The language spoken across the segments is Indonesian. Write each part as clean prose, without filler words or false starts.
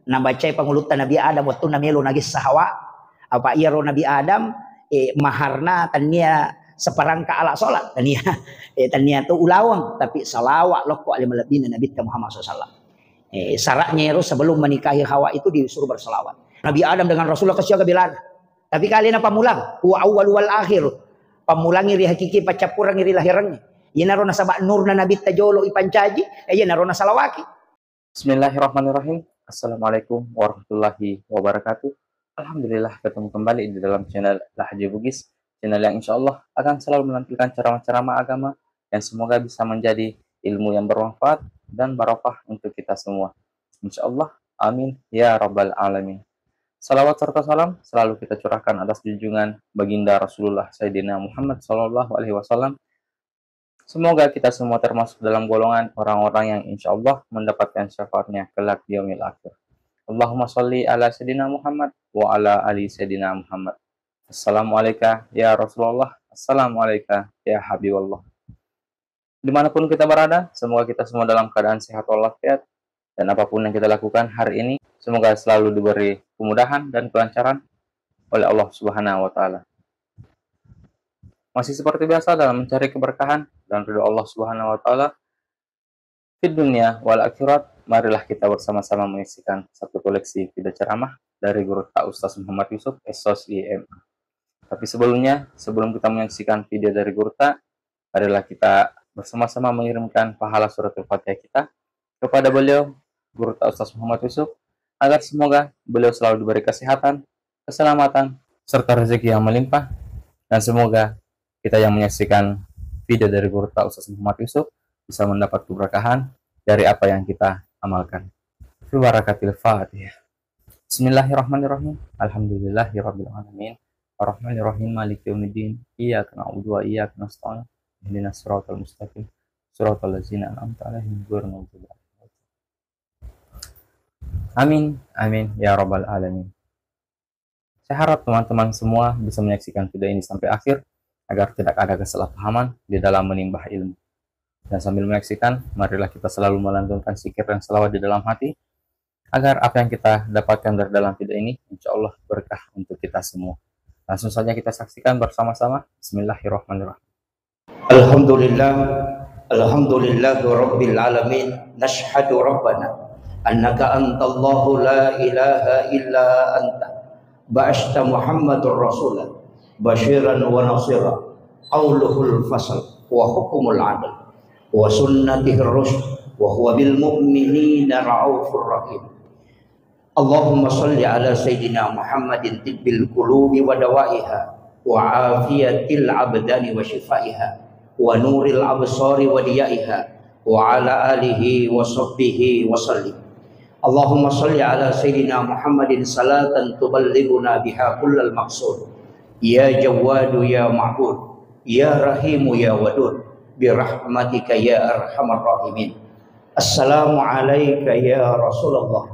baca pangulutan Nabi Adam waktu namelo nagis sa Hawa. Apa iya ro Nabi Adam maharna tania seperangka ala salat tania tu ulawang tapi salawat lokko ali malabina Nabi Muhammad SAW. Syaratnya itu sebelum menikahi Hawa itu disuruh berselawat. Nabi Adam dengan Rasulullah kesya kebilan. Tapi kalian apa mulang? Wa awal wal akhir. Pamulang iri hakiki pacapurang iri lahirangnya. Iya naro na sabak nur na Nabi tajolo ipancaji. Iya naro na salawaki. Bismillahirrahmanirrahim. Assalamualaikum warahmatullahi wabarakatuh. Alhamdulillah ketemu kembali di dalam channel Lahaji Bugis, channel yang insya Allah akan selalu menampilkan ceramah-ceramah agama yang semoga bisa menjadi ilmu yang bermanfaat dan barokah untuk kita semua. Insya Allah, amin ya rabbal alamin. Salawat serta salam selalu kita curahkan atas junjungan baginda Rasulullah Sayyidina Muhammad SAW. Semoga kita semua termasuk dalam golongan orang-orang yang insya Allah mendapatkan syafaatnya kelak di yaumil akhir. Allahumma sholli ala Sayyidina Muhammad wa ala ali Sayyidina Muhammad. Assalamualaikum ya Rasulullah. Assalamualaikum ya Habiballah. Dimanapun kita berada, semoga kita semua dalam keadaan sehat walafiat. Dan apapun yang kita lakukan hari ini, semoga selalu diberi kemudahan dan kelancaran oleh Allah Subhanahu wa Ta'ala. Masih seperti biasa dalam mencari keberkahan dan ridho Allah Subhanahu wa Ta'ala di dunia wal akhirat. Marilah kita bersama-sama menyaksikan satu koleksi video ceramah dari Guru Ta Ustaz Muhammad Yusuf SOS IMA. Tapi sebelumnya, sebelum kita menyaksikan video dari Guru Ta, marilah kita bersama-sama mengirimkan pahala surat Al-Fatihah kita kepada beliau Guru Ta Ustaz Muhammad Yusuf, agar semoga beliau selalu diberi kesehatan, keselamatan, serta rezeki yang melimpah, dan semoga kita yang menyaksikan video dari Guru Ta Ustaz Muhammad Yusuf bisa mendapat keberkahan dari apa yang kita amalkan. Fi barakatil Fatihah. Bismillahirrahmanirrahim. Alhamdulillahirabbil alamin. Arrahmanirrahim. Maliki yaumiddin. Iyyaka na'budu wa iyyaka nasta'in. Ihdinas siratal mustaqim. Siratal ladzina an'amta 'alaihim ghairil maghdubi 'alaihim. Amin. Amin ya rabbal alamin. Saya harap teman-teman semua bisa menyaksikan video ini sampai akhir agar tidak ada kesalahpahaman di dalam menimba ilmu. Dan sambil menyaksikan, marilah kita selalu melantunkan zikir dan selawat di dalam hati, agar apa yang kita dapatkan dari dalam video ini, insya Allah berkah untuk kita semua. Langsung saja kita saksikan bersama-sama. Bismillahirrahmanirrahim. Alhamdulillah, alhamdulillahi rabbil alamin. Nashhadu rabbana annaka antallahu la ilaha illa anta. Ba'asta Muhammadur Rasulullah basyiran wa nasira. Qauluhul fasl wa hukumul adl. Wa sunnatihir rusyd wa huwa bil mu'minina ra'ufur rahim. Allahumma shalli ala Sayyidina Muhammadin tibbil qulubi wa dawaiha wa afiyatil abdani wa shifaiha wa nuril absari wa diyaiha wa ala alihi wa sahbihi wa sallim. Allahumma shalli ala Sayyidina Muhammadin salatan tuballighuna biha kullal maqsud. Ya Jawadu ya Ma'bud, ya Rahimu ya Wadud, birahmatika ya arhamar rahimin. Assalamu alayka ya Rasulullah.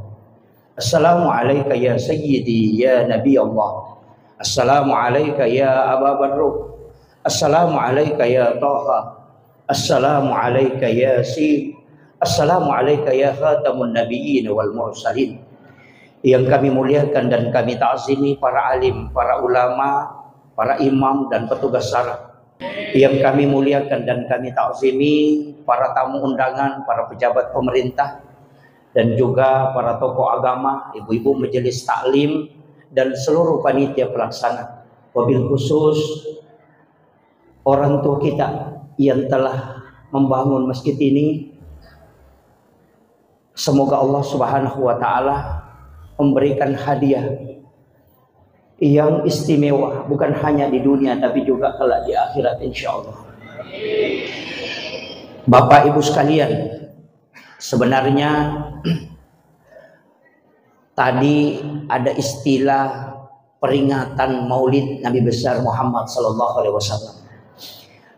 Assalamu alayka ya Sayyidi ya Nabi Allah. Assalamu alayka ya Aba Barruh. Assalamu alayka ya Taha. Assalamu alayka ya Yasin. Assalamu alayka ya Khatamun Nabiyyin wal Mursalin. Yang kami muliakan dan kami ta'zimi para alim, para ulama, para imam dan petugas syara. Yang kami muliakan dan kami ta'zimi para tamu undangan, para pejabat pemerintah, dan juga para tokoh agama, ibu-ibu majelis taklim, dan seluruh panitia pelaksana. Wabil khusus orang tua kita yang telah membangun masjid ini. Semoga Allah Subhanahu wa Ta'ala memberikan hadiah yang istimewa, bukan hanya di dunia tapi juga kelak di akhirat insyaallah. Bapak Ibu sekalian, sebenarnya tadi ada istilah peringatan Maulid Nabi besar Muhammad sallallahu alaihi wasallam.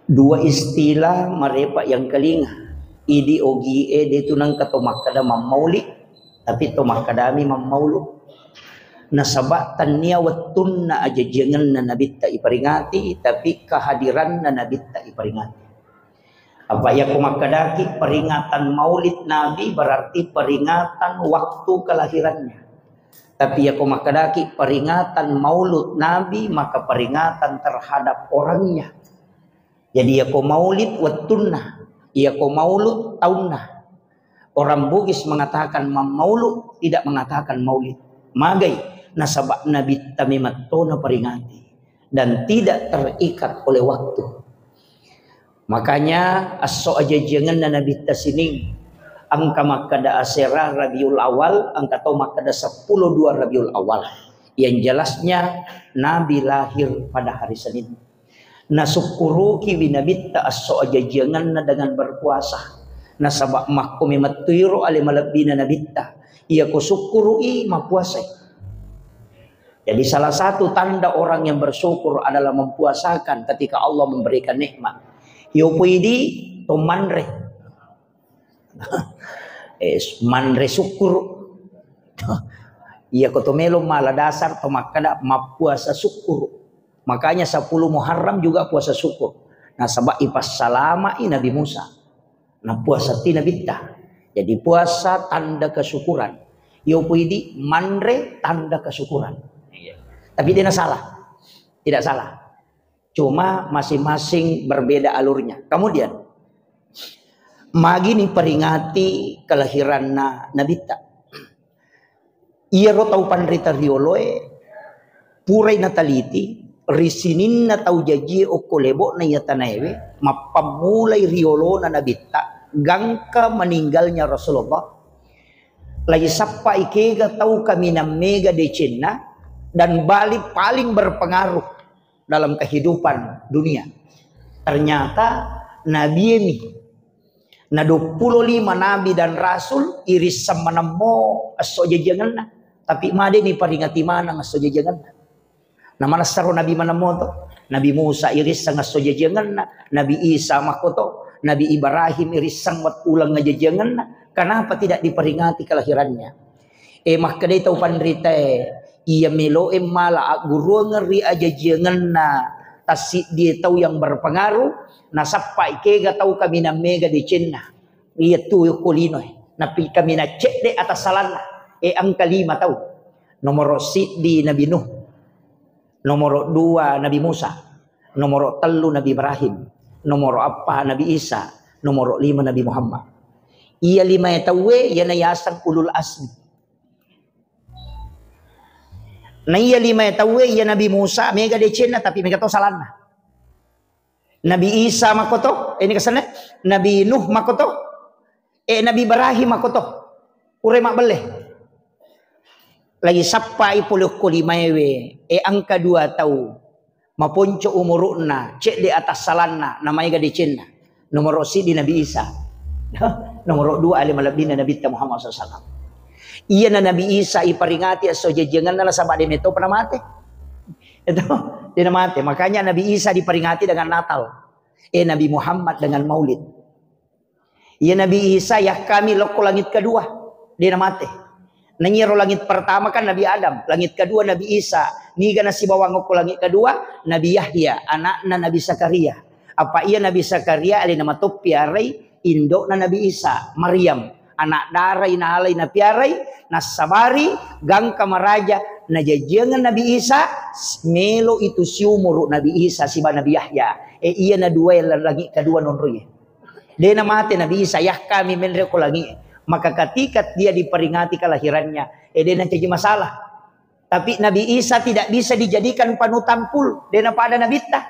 Dua istilah mereka yang kelinga. Idi ogi de tunang katomak kada Maulid tapi tomah kadami maulud. Nasabak tania watun na aja jangan na nabit ta iperingati tapi kehadiran na nabit ta iperingati. Apa ya kumakadaki peringatan Maulid Nabi berarti peringatan waktu kelahirannya. Tapi ya kumakadaki peringatan Maulud Nabi maka peringatan terhadap orangnya. Jadi ya Maulid wattunna, ya Maulud taunna. Orang Bugis mengatakan maulud, tidak mengatakan Maulid. Magai nasabak Nabi tamimatona peringati dan tidak terikat oleh waktu. Makanya aso aja jangan Nabi tasini angka makada asera Rabiul Awal, angka tau makada 10 2 Rabiul Awal. Yang jelasnya Nabi lahir pada hari Senin. Nasukuruki binabitta aso aja jangan dengan berpuasa. Nasabak mahkumi matuiro ale malabina nabitta. Ia kusukuri mapuasai. Jadi salah satu tanda orang yang bersyukur adalah mempuasakan ketika Allah memberikan nikmat. Yo puidi to manre. Manre syukur. Ia kotomelo mala dasar to makada mapuasa syukur. Makanya 10 Muharram juga puasa syukur. Nah sabak ipas salama Nabi Musa. Nah puasa tina bitta. Jadi puasa tanda kesyukuran. Yo puidi manre tanda kesyukuran. Tapi dia salah. Tidak salah. Cuma masing-masing berbeda alurnya. Kemudian magini peringati kelahiran Nabi ta. Ia rotau pandrita rioloe purai nataliti risinin na tau jaji o kolebo na yatanaewe mapamulai riolo na Nabi ta gangka meninggalnya Rasulullah. Lagi sapa ikega tau kami na mega decena dan balik paling berpengaruh dalam kehidupan dunia. Ternyata Nabi ini na 25 Nabi dan Rasul iris sama namo aso jajangan. Tapi made ni peringati mana aso jajangan. Na mana saro Nabi manamo to? Nabi Musa iris sang aso jajangan. Nabi Isa makoto. Nabi Ibrahim iris sang wat ulang ngajajangan. Kenapa tidak diperingati kelahirannya? Makadai tau pandrita ia melo mala guru ngeri aja jangan na tasik dia tahu yang berpengaruh na sampai kega tahu kami na mega di Cina ia tu kulino napi kami na cek de atas salana angka 5 tahu nomor di Nabi Nuh, nomor 2 Nabi Musa, nomor 3 Nabi Ibrahim, nomor 4 Nabi Isa, nomor 5 Nabi Muhammad. Ia 5 ya tahu ya na yasan ulul asmi. Na iya 5 ya tahu ya Nabi Musa mega decena tapi mega to salana. Nabi Isa makoto ini kesana Nabi Nuh makoto Nabi Ibrahim makoto ure mak beleh. Lagi sampai puluh kulimaewe angka 2 tahu maponco umuruna cek di atas salana namanya ga decena. Nomor si di Nabi Isa. Nomor 2 alim alabina Nabi Muhammad SAW. Iya na Nabi Isa iperingati aso jajangan na sabak dia itu pernah mati. Itu dia mati. Makanya Nabi Isa diperingati dengan Natal. Nabi Muhammad dengan Maulid. Iya Nabi Isa ya kami loko langit kedua. Dia mati. Nanyiro langit pertama kan Nabi Adam, langit kedua Nabi Isa. Niga nasi bawang ko langit kedua Nabi Yahya, anakna Nabi Zakaria. Apa iya Nabi Zakaria ali nama to piarai indok na Nabi Isa, Maryam. Anak darai na alay na piaray na sabari gang kamaraja na jajangan Nabi Isa melo itu si umur Nabi Isa si Nabi Yahya iya na duel lagi kedua nonroye dia na mati Nabi Isa yah kami menre ko lagi maka ketika dia diperingati kelahirannya dia na jadi masalah tapi Nabi Isa tidak bisa dijadikan panutan pul dia na pada Nabi ta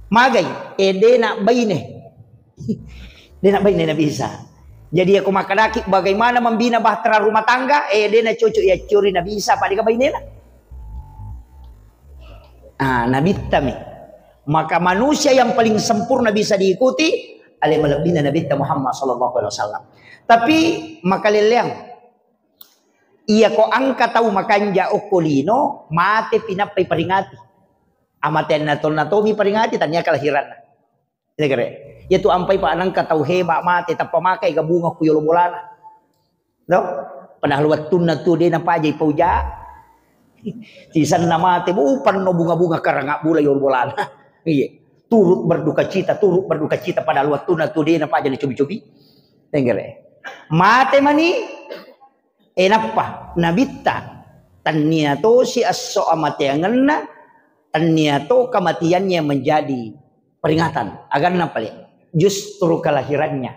magai dia na baine dia na baine Nabi Isa. Jadi aku makadaki bagaimana membina bahtera rumah tangga dia na cucu ya curi Nabi Isa pada kabainena. Nabi tami. Maka manusia yang paling sempurna bisa diikuti oleh melebihnya Nabi Muhammad sallallahu alaihi wasallam. Tapi makaleleang ia ko angka tahu makanja okolino mate pinapai peringati. Amaten natol-natomi peringati tanya kelahiran. Ini kere. Yaitu ampai pa anang katau heba mati tak pamakai ka bunga kuyolo mulana. No? Panahluwat tunna tu de na pajay pauja. Sisan na mati bupan no bunga-bunga karanga bula yolo mulana. Iya. turut berduka cita pada waktu na tu dia napa jadi cubi-cubi. Tenggere. Mate mani enapa nabitta tania to si asso amatianganna tania to kematiannya menjadi peringatan agar napa le justru kelahirannya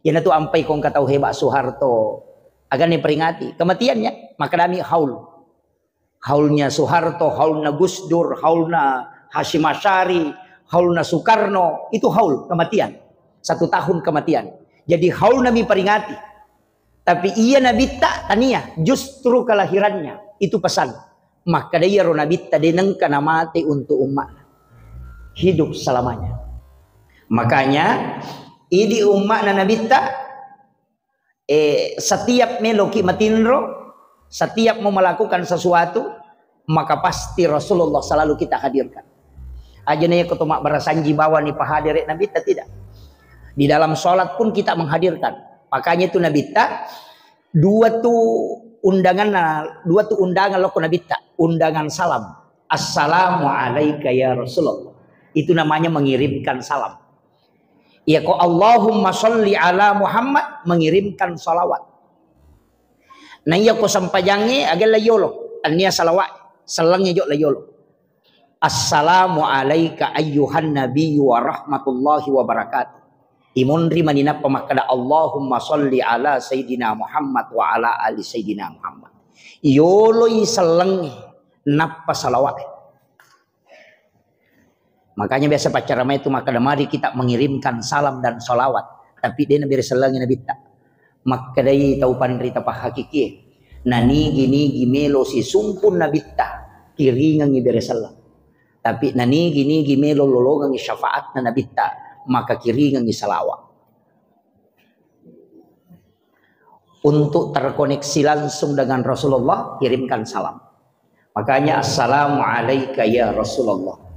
yana tu ampai kong katau hebat Soeharto agar ni peringati kematiannya maka dami haulnya Soeharto, haulna Gus Dur, haulna Hasyim Asyari, haulna Soekarno, itu haul kematian. 1 tahun kematian. Jadi haul Nabi peringati. Tapi ia Nabi tak tania, justru kelahirannya. Itu pesan. Maka dia Nabi tak denengkan mati untuk umat. Hidup selamanya. Makanya, ini umat Nabi tak setiap meloki matinro, setiap mau melakukan sesuatu, maka pasti Rasulullah selalu kita hadirkan. Aja nih ketumak berasanji bawa nih pahadir Nabi ta tidak. Di dalam sholat pun kita menghadirkan. Makanya itu Nabi ta dua tu undangan lo Nabi ta undangan salam. Assalamu alayka ya Rasulullah. Itu namanya mengirimkan salam. Ya kok Allahumma sholli ala Muhammad mengirimkan salawat. Nah iya ko sampajangnya agak layolo. Ania salawat selangnya jok layolo. Assalamu alayka ayyuhan nabiyyu wa rahmatullahi wa barakatuh. Imunri manina pemakada Allahumma sholli ala Sayyidina Muhammad wa ala ali Sayyidina Muhammad. Yoloi selengi napa salawat. Makanya biasa pacaramai itu makada mari kita mengirimkan salam dan salawat. Tapi dia nabi selengi nabi tak. Makadai tau pandrita pa hakiki. Nani gini gimelo si sumpun nabi tak. Kiringan ibere salam. Tapi nani gini gimelo lolongan syafaat na nabi tak. Maka kiringan salawat. Untuk terkoneksi langsung dengan Rasulullah, kirimkan salam. Makanya assalamu alayka ya Rasulullah.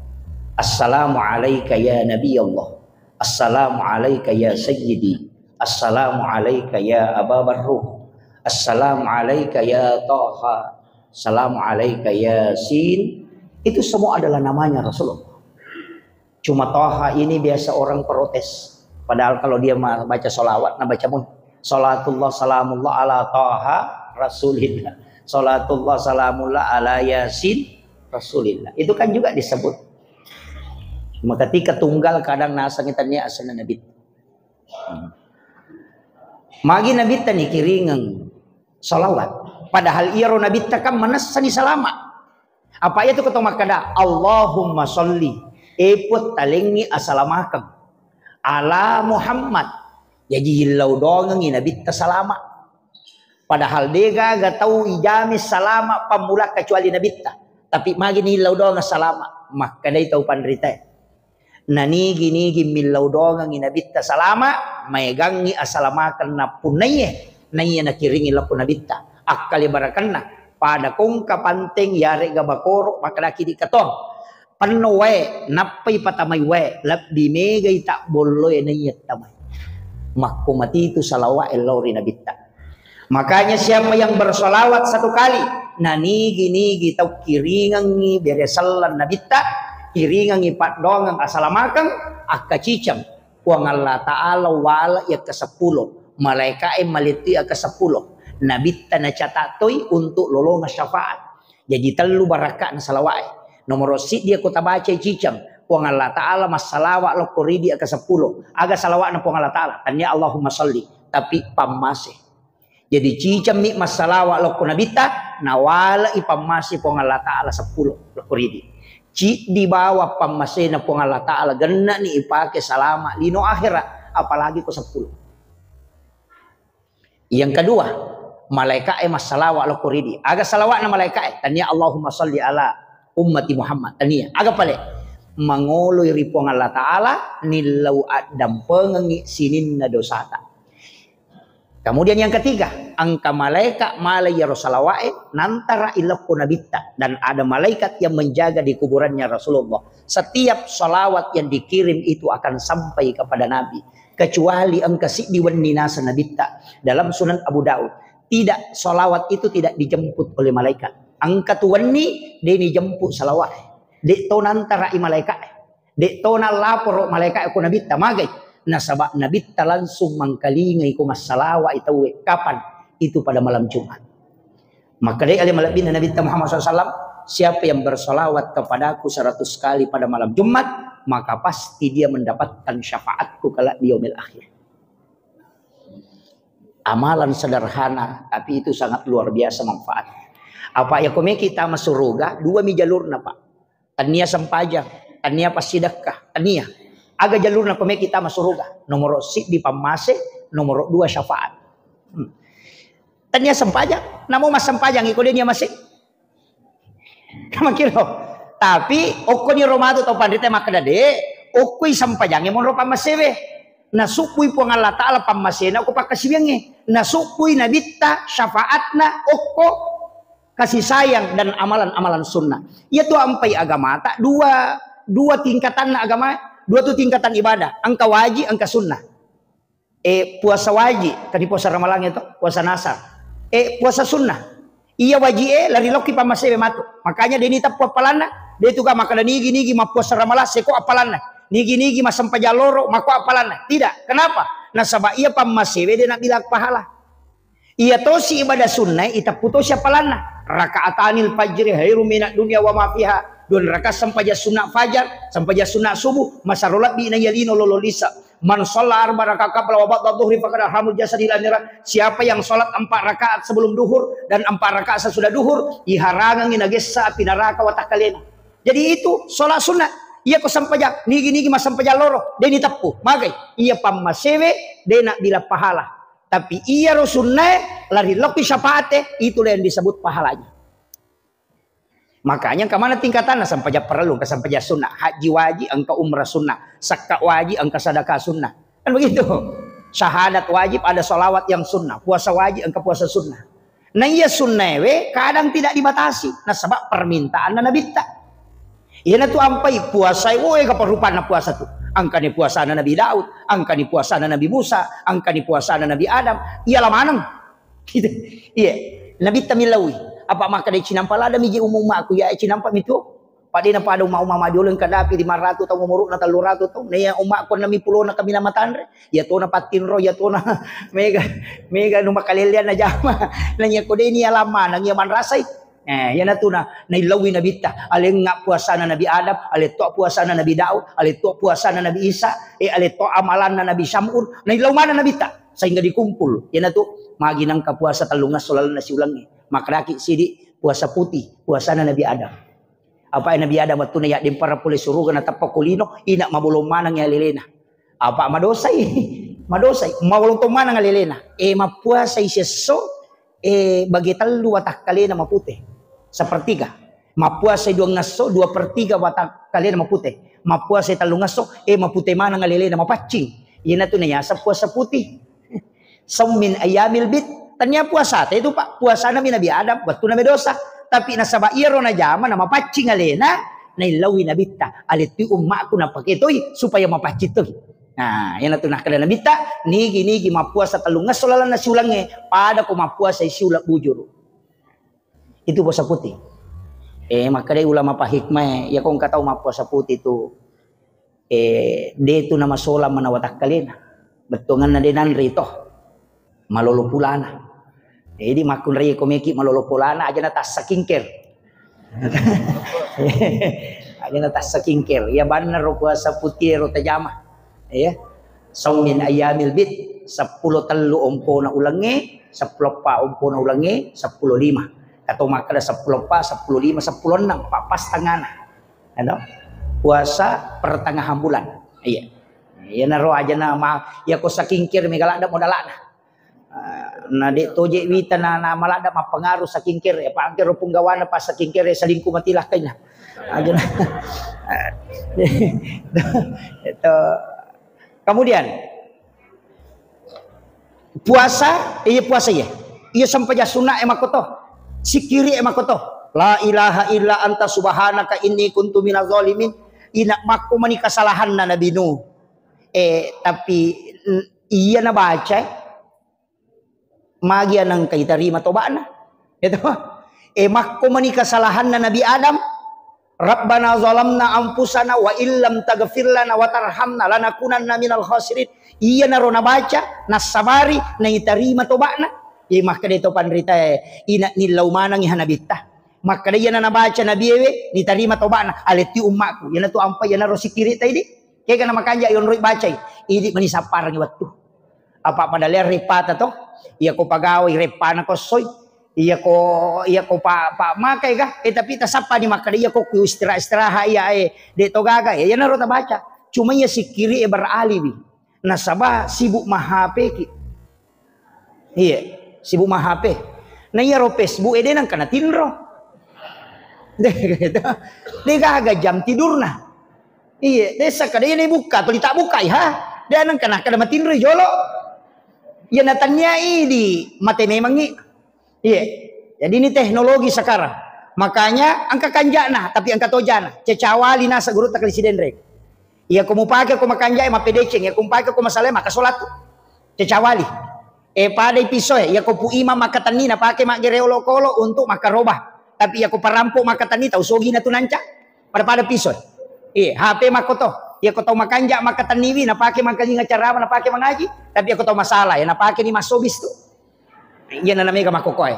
Assalamu alayka ya Nabi Allah. Assalamu alayka ya Sayyidi. Assalamu alayka ya Aba Barruh. Assalamu alayka ya Taha. Assalamu alayka ya Sin. Itu semua adalah namanya Rasulullah. Cuma Taha ini biasa orang protes. Padahal kalau dia baca sholawat, nah baca mun. Salatullah salamullah ala Taha Rasulillah. Salatullah salamullah ala Yasin Rasulillah. Itu kan juga disebut. Cuma ketika tunggal kadang nasangitannya asana Nabi. Magi Nabi tani kiringan sholawat. Padahal ia Nabi kan manasani salama. Apa itu ketemu kada Allahumma sholli eput talengi asalamakam ala Muhammad. Jadi hilau dongeng Nabi ta salama. Padahal dia gak tahu ijamis salama pamula kecuali Nabi ta. Tapi magi ni hilau dongeng salama. Maka dia tahu pandrita. Nani gini gimilau dongeng Nabi ta salama. Maegangi asalamakan na punaya. Naya na kiringi lapu Nabi ta. Akali barakanna. Pada kong kapanteng yare gabakoro makalaki di katong. Pano we napay patamay we labdi megay tak boloy nayat tamay. Makumati itu salawat elori nabita. Makanya siapa yang bersolawat 1 kali nani gini kita kiringan ni beresalan nabita kiringan ni patdongang asalamakan akacicam kuang Allah Ta'ala wala ya ke-10 malaika maliti ya ke-10 nabita na catatoy untuk lolong syafaat. Jadi telu barakat na salawat. Nomor sit dia kota baca cicam puang Allah Ta'ala mas salawat lo koridi ke 10 aga salawat na puang Allah Ta'ala tanya Allahumma sholli tapi pammasih jadi cicam mi mas salawat lo kunabita nawala ipammasih puang Allah Ta'ala 10 lo koridi ci di bawah pammasih na puang Allah Ta'ala gena ni ipake salama lino akhirat apalagi ko 10. Yang kedua malaikat mas salawat lo koridi aga salawat na malaikat tanya Allahumma sholli ala ummati Muhammad tania aga pale mangoloy ripong Allah Ta'ala nilau adam pengengi sinin na dosata. Kemudian yang ketiga angka malaikat malaya Rasulawae nantara ilapun nabita dan ada malaikat yang menjaga di kuburannya Rasulullah. Setiap salawat yang dikirim itu akan sampai kepada Nabi kecuali angka sidiwan ninasa nabita. Dalam Sunan Abu Daud tidak salawat itu tidak dijemput oleh malaikat. Angka tuan ni dia ni jemput salawat. Di to nantara i malaikat. Dek to na lapor malaikat ako nabitta magay. Nasaba nabitta langsung mangkalingay ko masalawa itawe. Kapan? Itu pada malam Jumat. Maka dari alim malabin Nabi Muhammad SAW, siapa yang bersolawat kepadaku 100 kali pada malam Jumat, maka pasti dia mendapatkan syafaatku kala di yaumil akhir. Amalan sederhana, tapi itu sangat luar biasa manfaatnya. Apa ya kome kita masuk surga, dua mi jalur na pak. Tania sampajang, tania pasidakah, tania. Aga jalur na kome kita masuk surga. Nomor sik di pamase, nomor 2 syafaat. Tania sampajang, namo mas sampajang iko dia masih. Kamu kira? Tapi oko ni romato tau pandita makadade, okoi sampajang mon ropa masebe. Nasukui po ng Allah Ta'ala pamasena ako pakasibyangnya. Nasukui na bitta syafaatna oko kasih sayang dan amalan-amalan sunnah. Itu ampai agama tak dua tingkatan na agama, dua tu tingkatan ibadah. Angka wajib, angka sunnah. Puasa wajib, tadi puasa Ramalan itu, puasa nasar. Puasa sunnah. Iya wajib lari loki pamasebe matu. Makanya dia nita puapalana, dia juga makan nigi ma puasa Ramalan seko apalana. Nigi masam pajaloro mako apalan. Tidak. Kenapa? Nasaba ia pamasebe dia nak bilang pahala. Ia tosi ibadah sunnah ita putus apalana. Rakaatanil fajri khairum minad dunya wa ma fiha. Dua rakaat sampaja sunnah fajar, sampaja sunnah subuh, masarolat bi nayalino lololisa. Man shalla arba rakaat qabla wa ba'da dhuhri faqad hamul jasadil amira. Siapa yang salat 4 rakaat sebelum duhur dan 4 rakaat sesudah duhur, iharangan inagessa api neraka wa takalena. Jadi itu salat sunnah. Ia ko sampaja nigi mas sampaja loro deni tapu magai ia pamasewe dena bila pahala tapi ia sunnah lari loki syafaate itu yang disebut pahalanya. Makanya kemana tingkatannya sampaja perlu ke sampaja sunnah, haji wajib angka umrah sunnah, zakat wajib angka sedekah sunnah, kan begitu. Syahadat wajib ada solawat yang sunnah, puasa wajib angka puasa sunnah. Nah ia sunnah kadang tidak dibatasi nah sebab permintaan Nabi tak. Ia tu ampai puasa woe kaparupan na puasa tu. Angka ni puasa na Nabi Daud, angka ni puasa na Nabi Musa, angka ni puasa na Nabi Adam. Ialah manang. Gitu. Iya. Nabi tamilawi. Apa maka dia cinampala ada miji umum aku ya cinampa mitu. Padi na pada umma majulen kadapi 500 tahun umuruk na 300 tahun. Na umma ko na mi pulo na kami na matandre. Ya to na patinro ya to na mega no makalilian na jama. Nanya ko deni alaman nang yaman rasay. Yan na to na nailawi na bita. Alin nga puasa na Nabi Adam, alin to puasa na Nabi Daud, alin to puasa na Nabi Isa, alin to amalan na Nabi Samur, nailaw man na bita. Sehingga dikumpul. Yan na to, maginang ka puasa talungas solal na siulang. Makraki sidi puasa putih, puasa na Nabi Adam. Apa Nabi Adam at tunay din para puli surugan na tapakulino, ina mabulong manang yalilena. Apa madosay? Madosay, mawalong to manang yalilena. Mapuasay siya so, bagi telu watak kalena maputi. Sepertiga. Mapuasay 2 ngaso, 2/3 watak kalena maputi. Mapuasay 3 ngaso, maputi mana ngalilena mapacing. Yan na to na sa puasa putih. Saumin ayamil bit. Tanya puasa, itu pak puasa namin Nabi Adam, waktu namin dosa. Tapi nasa bairo na jama na mapacing alena, na ilawi na bita. Alit pi umma ko na pakitoy, supaya mapacitoy. Nah, yan na to na kalena bita. Nigi mapuasa 3 ngaso lalan na siulangnya. Pada ko mapuasa siulak bujur. Itu puasa putih. Maka dari ulama pahikmah ya kung kataw puasa putih itu dito na masola manawatak kalina. Betungan na dinan rito. Malulupulana. Jadi makun ri komeki malulupulana aja na tas sakingker. Aja na tas sakingker. Ya benar puasa putih ro tajama. Ya. Saumin ayamil bit 10 telu umpo na ulangi, 10 pa umpo na ulangi, 10 5. Atau maka ada 10 pa, 10 5, 10 6, pas tangan. Ano? Puasa pertengahan bulan. Iya. Ya naro aja na ya ko sakingkir megala ada modalana. Na de toje wita na malada mapengaruh sakingkir ya pangkir punggawana pas sakingkir ya salingku matilah kayna. Aja na. Itu kemudian puasa, iya puasa ya. Iya sampai sunnah emakoto. Sikiri emakoto. La ilaha illa anta subhanaka inni kuntu minaz zalimin. Ina mako mani kasalahan na Nabi Nuh. Tapi iya na baca magya nang kaitarima tobana. Ito. Mako mani kasalahan na Nabi Adam. Rabbana zalamna anfusana wa illam taghfir lana wa tarhamna lanakunanna minal khasirin. Iya naro na baca, nasabari, na itarima tobakna. Maka dito panrita ina nilaw manang ihanabita. Maka dia na baca na biyewe, nitarima tobakna. Aleti umakku, yana tu ampa yana ro sikiri taidi. Kaya kana makanja yon roy baca. Idi manisapar ni waktu. Apa pada ler repata to? Iya ko pagawai repana ko soy. Iya ko pa makai ka. Tapi tasapa ni maka dia ko istirahat iya de to gaga. Ya yana ro ta baca. Cuma ya sikiri beralibi. Nasaba sibuk mahapeki. Iya, sibuk mahape. Na iya ro Facebook ede nang kana tinro. Dia gaga jam tidur nah. Iya, desa kada ini buka atau tak buka ya. Dia nang kana kada matinro jolo. Ya natanya di mate memang ni. Iya. Jadi ini teknologi sekarang. Makanya angka kanjana tapi angka tojana. Cecawali nasa guru tak presiden rek. Iya ko mupake ko makanja ma pedeceng ya ko mupake ko masalah maka salat. Cecawali. Pada episode ya ko pu imam makatanina pake mak gereolo kolo untuk makarobah. Tapi ya ko parampo makatani tau sogi na tunanca. Pada episode. HP makoto. Ya ko tau makanja makataniwi na pake makalinga cara na pake mangaji. Tapi ya ko tau masalah ya na pake ni masobis tu. Yan na namega makokoy.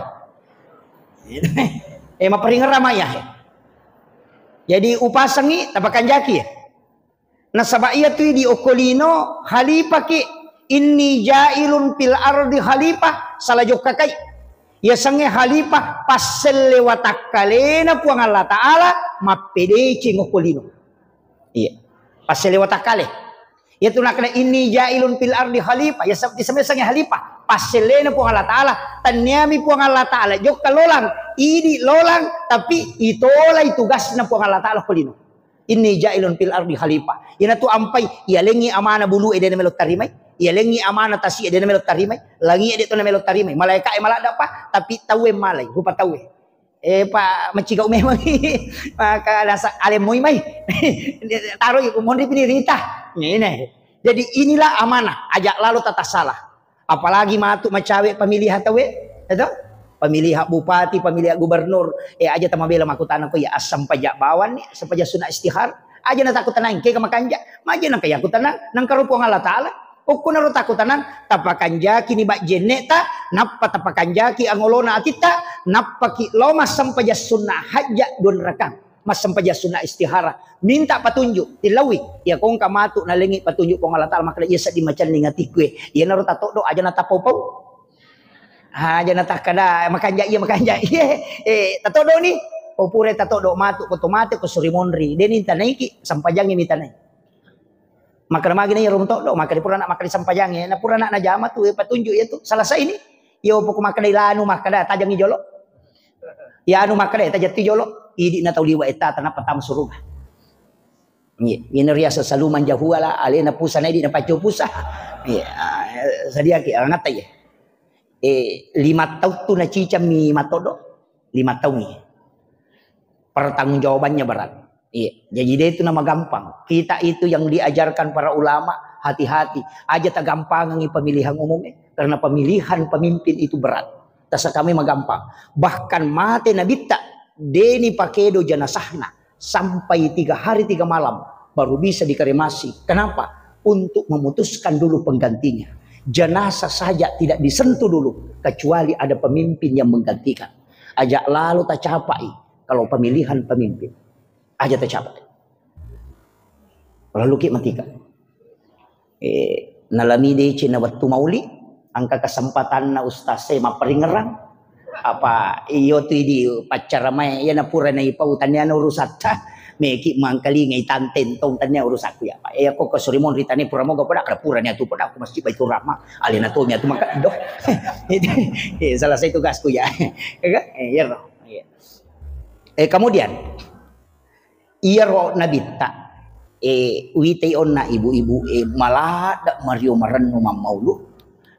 Maparingar ramaya. Jadi upasangi tapakan jaki ya. Nasabaiya tu di okolino halipa ki inni jailun fil ardi halipah salajuk kakai. Ya sange halipah pasel lewat kalena puang Allah Ta'ala mapedeci ngokolino. Iya. Pasel lewat kale. Ya tu nakna inni jailun fil ardi halipah. Ya sabti sange halipah pasel lena puang Allah Ta'ala tanyami puang Allah Ta'ala jok kalolang idi lolang tapi itolay tugasna puang Allah Ta'ala kolino. Inni jailun fil ardi halipah. Yana tu ampai ya lengi amana bulu ede na melok tarimai. Ya lengi amana tasi ede na melok tarimai. Langi ede tu na melok tarimai. Malaikat malak dapa tapi tawe malai rupa tawe. Pak mencigau memang maka nasa alem moi mai. Taruh mon dipini rita. Ini. Jadi inilah amanah. Ajak lalu tata salah. Apalagi matuk macawe pemilihan tawe. Itu pemilihan bupati, pemilihan gubernur, aja tamabela makutana ko ya asam pajak bawan ni, asam pajak sunat istihar, aja na takut tenang, kaya makanja, maja nang kaya aku tenang, nang karupong Allah Ta'ala, oku naro takut tenang, tapakanja kini bak jeneta, napa tapakanja ki angolona atita, napa ki lomas sampajak sunat hajak don rakang, mas sampajak sunat istihara, minta petunjuk, tilawi, ya kong kamatu nalengi petunjuk kong Allah Ta'ala, maka ia sedih macam ningati kue, ia naro tato do aja na tapau-pau. Aja natah kada makanja iya tatodo ni popure tatodo matu otomatis ko surimonri deni tanaiki sampajangi mitanai maka magi ni rum todo maka dipura nak maka sampajangi na pura nak na jama tu petunjuk itu salah sa ini yo poko maka ilanu maka da tajangi jolo ya anu maka da tajati jolo idi na tau liwa eta tanah patam suruga ini riasa saluman jahuala alena pusana idi na pacu pusah ya sadia ki angat ya 5 tahun tu na cica mi matodo 5 tahun ni pertanggungjawabannya berat. Iya, jadi dia itu nama gampang. Kita itu yang diajarkan para ulama hati-hati. Aja tak gampang ngi pemilihan umumnya karena pemilihan pemimpin itu berat. Tasa kami mah gampang. Bahkan mate nabi tak deni pakedo jenazahna sampai 3 hari 3 malam baru bisa dikremasi. Kenapa? Untuk memutuskan dulu penggantinya. Jenazah saja tidak disentuh dulu kecuali ada pemimpin yang menggantikan. Ajak lalu tak capai kalau pemilihan pemimpin. Aja tak capai. Lalu ki matika. Nalami de cina waktu mauli angka kesempatan na ustaz saya maperingerang apa iyo tu di pacar mai ya na pura na ipautannya na urusata meki mangkali ngai tanten tong tanya urus aku ya pak aku ke surimon ritane pura moga pada pura nya tu pada aku masjid baitur rahmah alina tu nya tu maka doh salah satu tugasku ya ya kemudian iya ro nabita wite onna ibu-ibu malah dak mario marennu mamaulu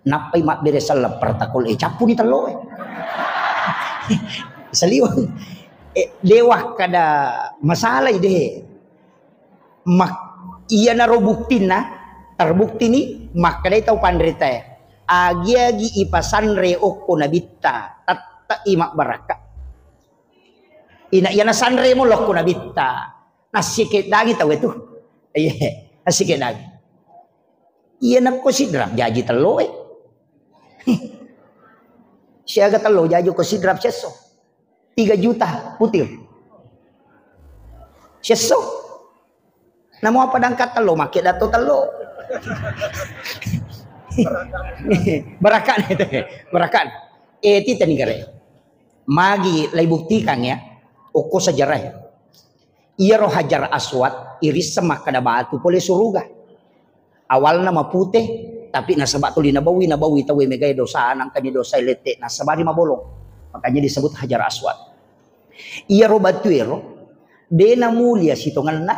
napai mak beresal pertakol capu ni telo saliwang lewah kada masalah ide mak iya naro bukti na terbukti ni mak kada tau pandrita agi ipasan re okko nabita tatta imak baraka ina yana sanre mo lokko na bitta nasikit dagi tahu itu iya nasikit dagi iya nak konsiderap jaji telo siaga telo jaji konsiderap seso 3 juta putir seso namo apa dangkat telo make dato telo barakan itu barakan tita negara magi lay buktikan ya oko sejarah ya. Iya roh hajar aswad iris semak kada batu boleh suruga awalnya mah putih tapi nasabak tuli nabawi tahu megay dosa anang kani dosa lete nasabari mabolong makanya disebut hajar aswad iya roh batu ero dena mulia sitongan na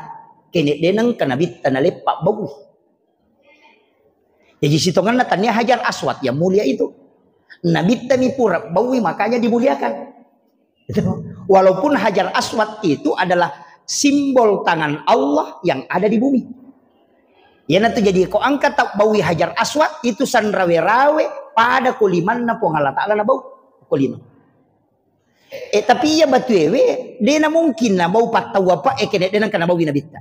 kene denang kanabit tanalepak bawi jadi sitongan na tanya hajar aswad yang mulia itu nabit tani pura bawi makanya dimuliakan walaupun hajar aswad itu adalah simbol tangan Allah yang ada di bumi. Ya nanti jadi kau angkat tak bawi hajar aswad itu sanrawe-rawe pada kulimanna pongala ta'ala na bau kulino. Tapi ya batu ewe dia na mungkin na bau patau apa kene dia kana bawi nabita.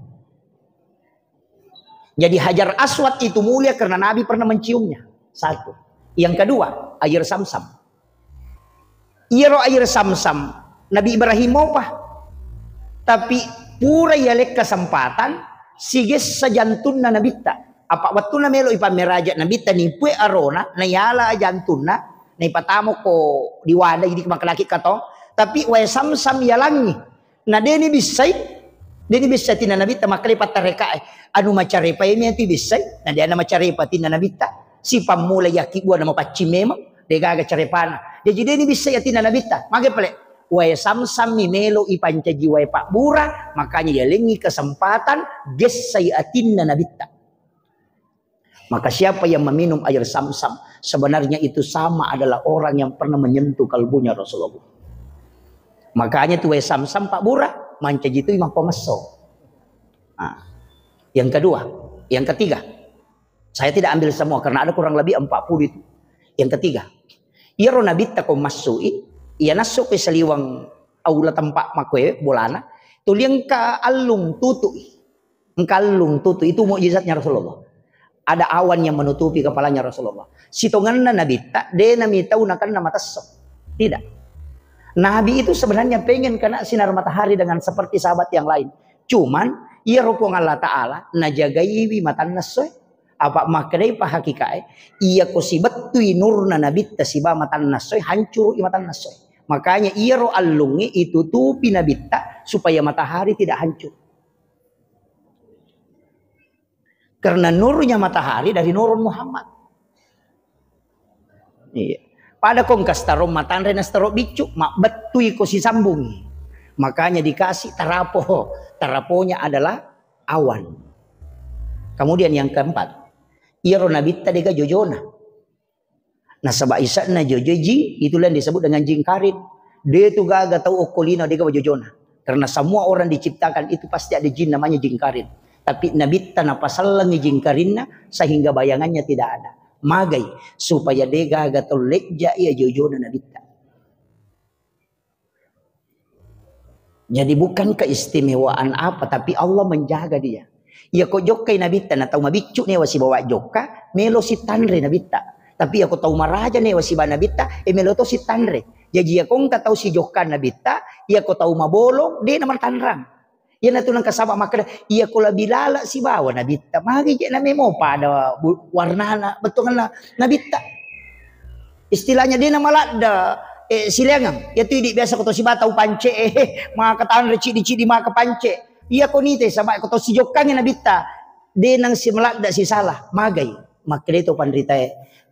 Jadi hajar aswad itu mulia karena Nabi pernah menciumnya. Satu. Yang kedua air samsam. Iro air samsam Nabi Ibrahim mau apa? Tapi pura yalek kesempatan siges sajantun na nabita apa waktu na melo ipameraja nabita ni pue arona na yala jantun na ipatamo ko diwada jadi makalaki kato tapi way samsam yalangi na deni bisay tina nabita makalipat tareka anu macarepa ini ti bisay na dia na macarepa tina nabita si pamula yaki buat nama pacimema degaga carepana jadi deni bisay tina nabita magepele way samsam mimelo ipancaji way pak bura makanya dia lengi kesempatan gesay atin na nabita maka siapa yang meminum air samsam sebenarnya itu sama adalah orang yang pernah menyentuh kalbunya Rasulullah makanya tuh way samsam pak bura mancaji itu imam pemeso yang kedua yang ketiga saya tidak ambil semua karena ada kurang lebih 40 itu yang ketiga iro nabita ko masui ia nasuk ke seliwang aula tempat makwe bolana tuliang ka alung tutu itu mukjizatnya Rasulullah ada awan yang menutupi kepalanya Rasulullah sitonganna nabita de nami tahu nakan nama tasok tidak Nabi itu sebenarnya pengen kena sinar matahari dengan seperti sahabat yang lain cuman ia rupong Allah Ta'ala najagai matan nasoy apa maknai pa hakikai ia kosibat tui nurna nabita siba matan nasoy hancur matan nasoy makanya ia ro alungi itu tupi nabita supaya matahari tidak hancur. Karena nurnya matahari dari nurun Muhammad. Iya. Pada kongkas tarom matan renas taro bicu mak betui ko si sambungi. Makanya dikasih tarapo. Taraponya adalah awan. Kemudian yang keempat, ia ro nabita dega jojona. Nah sabak isa na jojoji itulah yang disebut dengan jin karin. Dia itu gaga tahu okolina dia wajojona. Karena semua orang diciptakan itu pasti ada jin namanya jin karin. Tapi nabita na pasalangi jin karinna sehingga bayangannya tidak ada. Magai supaya dia gaga tahu lekja ia jojona nabita. Jadi bukan keistimewaan apa tapi Allah menjaga dia. Ya kok jokai nabita na tahu mabicu ne wasi bawa joka melo si tanre nabita. Tapi aku tahu maraja nih wasiba nabita, meloto si tanre. Jadi aku nggak tahu si jokan nabita, ia aku tahu mabolong, dia nama tanrang. Ia natu nang kasaba makna, ia aku lebih lala si bawa nabita. Magi je name mo pada warna betul kan nabita. Istilahnya dia nama lada silengang. Ya tu di biasa aku tahu si batau pance, maka tanre cidi maka pance. Ia aku nite sama aku tahu si jokan nabita. Dia nang si melada si salah, magai. Makna itu pandrita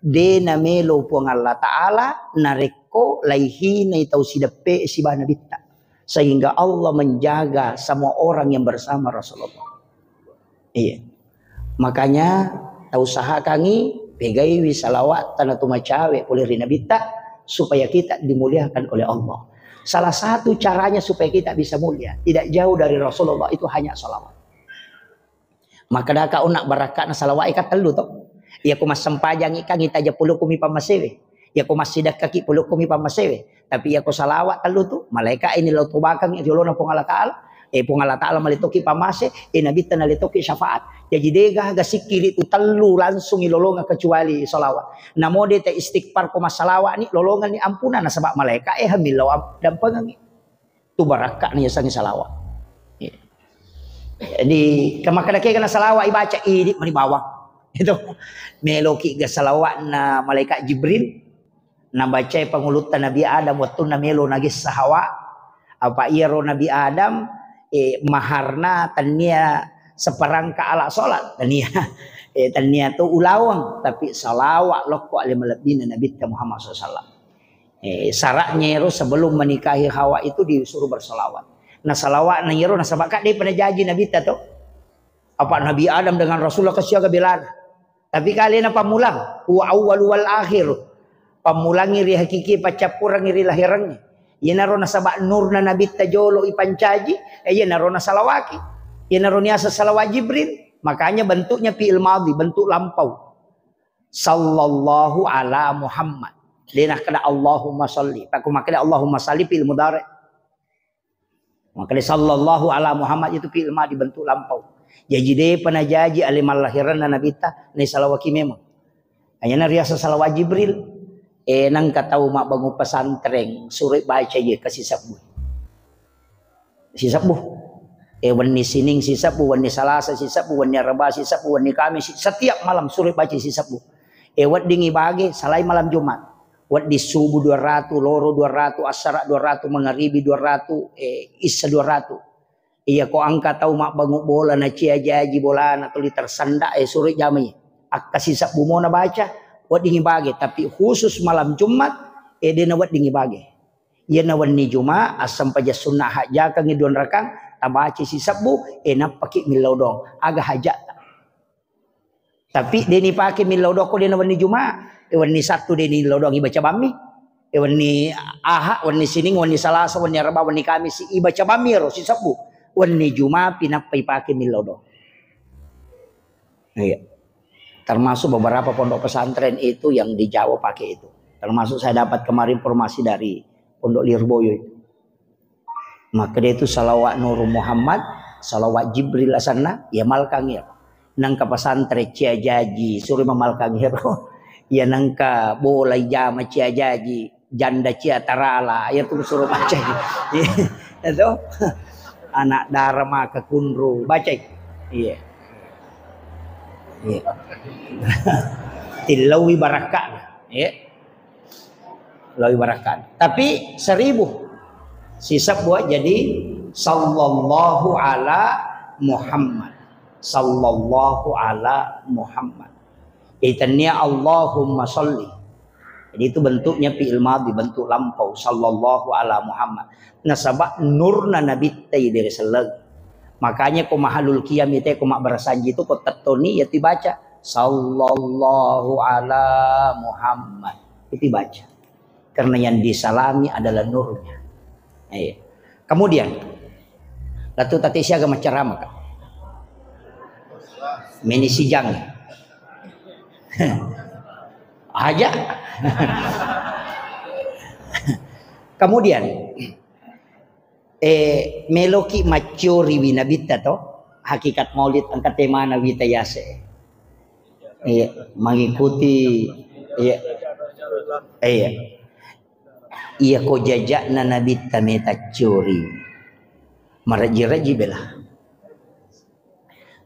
de na melo po ng Allah Ta'ala nareko laihi na itaw sidape si banabita sehingga Allah menjaga semua orang yang bersama Rasulullah. Iya. Makanya usaha kangi pegai salawat tanah tumacawe oleh rinabita supaya kita dimuliakan oleh Allah. Salah satu caranya supaya kita bisa mulia tidak jauh dari Rasulullah itu hanya salawat. Maka dah kau nak barakat na salawat ikat telu toh. Ya ko mas sampajang ikang itaja pulo kumi pamasewe. Ya ko mas sidak kaki pulo kumi pamasewe. Tapi ya ko salawat kalu tu malaikat ini lo tubakang itu lo na pong Allah Taala. Pong Allah Taala malitoki pamase nabita nalitoki syafaat. Jadi dega gasikiri itu telu langsung ilolongan kecuali salawat. Namo de te istighfar ko masalawat ni lolongan ni ampunan na sabak malaikat hamil law dampangan ni. Tu barakah ni sang salawat. Jadi kamakadake kana salawat ibaca idi mani bawang. Itu meloki ga salawat na malaikat Jibril na baca pangulutan Nabi Adam waktu na melo nagis sa Hawa. Apa iro Nabi Adam maharna tania seperangka ala solat tania tania tu ulawang tapi salawat loko ali malabina Nabi Muhammad SAW. Syaratnya iro sebelum menikahi Hawa itu disuruh bersalawat. Nah salawat na iro nasabaka dia pernah janji Nabi tu apa Nabi Adam dengan Rasulullah kesiaga belana. Tapi kalian apa mulang wa awwal wal akhir pamulangi ri hakiki pacapurang ri lahirangnya. Ia narona sabak nur na Nabi tajolo ipancaji, ia narona salawaki. Ia naronia salawat Jibril, makanya bentuknya fi'il madhi, bentuk lampau. Sallallahu ala Muhammad. Denah kada Allahumma salli. Paku makanya Allahumma salli fi'il mudhari'. Makanya sallallahu ala Muhammad itu fi'il madhi bentuk lampau. Jadi dia pernah janji alimal lahiran na Nabi ta, ni salawaki memang. Hanya nariasa salawat Jibril. Nang kataw mak bangu pesantren surat baca ye kasih sabu. Sisabu. Wani sining sisabu, wani salasa sisabu, wani raba sisabu, wani kamis setiap malam surat baca sisabu. Wat dingi bagi salai malam Jumat. Wat di subuh 200, loro 200, asar 200, magharibi 200, isya 200. Iya ko angka tahu mak bangu bola na cia jaji bola na tuli tersanda surat jami. Ak kasih sabu mo na baca. Wat dingi bagi tapi khusus malam Jumat dia na wat dingi bagi. Ia na wani Jumat asam paja sunnah haja kang idon rakang tabaci si sabu na paki milodong aga hajat. Tapi dia ni paki milodong ko dia na wani Jumat. Wani Sabtu dia ni lodong ibaca bami. Wani Ahad, wani Sining, wani Salasa, wani Raba, wani Kamis ibaca bami ro si sabu. Wani Jumat pinapai paki milodong. Iya. Termasuk beberapa pondok pesantren itu yang di Jawa pakai itu. Termasuk saya dapat kemarin informasi dari Pondok Lirboyo itu. Maka dia itu salawat Nur Muhammad, salawat Jibril asana, ya malkangir. Nangka pesantren cia jaji, suruh memalkangir. Ya nangka bolai jama cia jaji, janda cia tarala, ya tuh suruh baca. Itu anak dharma ke kunru, baca. Iya. Tilawi barakat ya. Tilawi barakat. Tapi 1000 sisa buat jadi sallallahu ala Muhammad. Sallallahu ala Muhammad. Itanya Allahumma salli. Jadi itu bentuknya fi'il madhi, bentuk lampau sallallahu ala Muhammad. Nasabak nurna nabi dari selagi. Makanya ko mahalul qiyam itu ko mak bersanji itu ko tetoni ya dibaca sallallahu ala Muhammad. Itu dibaca. Karena yang disalami adalah nurnya. Kemudian latu tati siaga macarama ka. Meni sijang. Aja. Kemudian meloki macuri winabita to hakikat maulid angkat tema nabita yase mengikuti iya ko jajak na nabita meta curi maraji-raji bela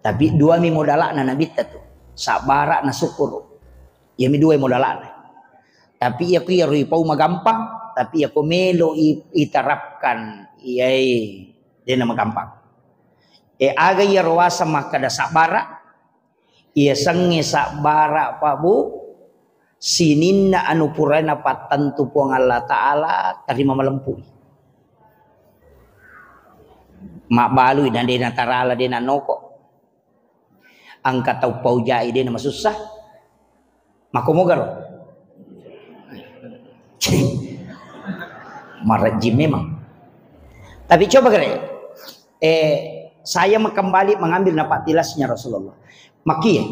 tapi dua mi modala na nabita tu sabara na syukur ya mi dua modala tapi iya ko yari pau magampang tapi iya ko melo iterapkan iyai dia nama gampang. Aga ya rawasa maka da sabara iya sange sabara pabu sininna anu purana patantu puang Allah Ta'ala terima melempui. Mak balui dan dia tarala dia noko. Angkat tau pau jai dia nama susah. Makomogar. Marajim memang. Tapi coba kira, saya kembali mengambil napak tilasnya Rasulullah. Makia,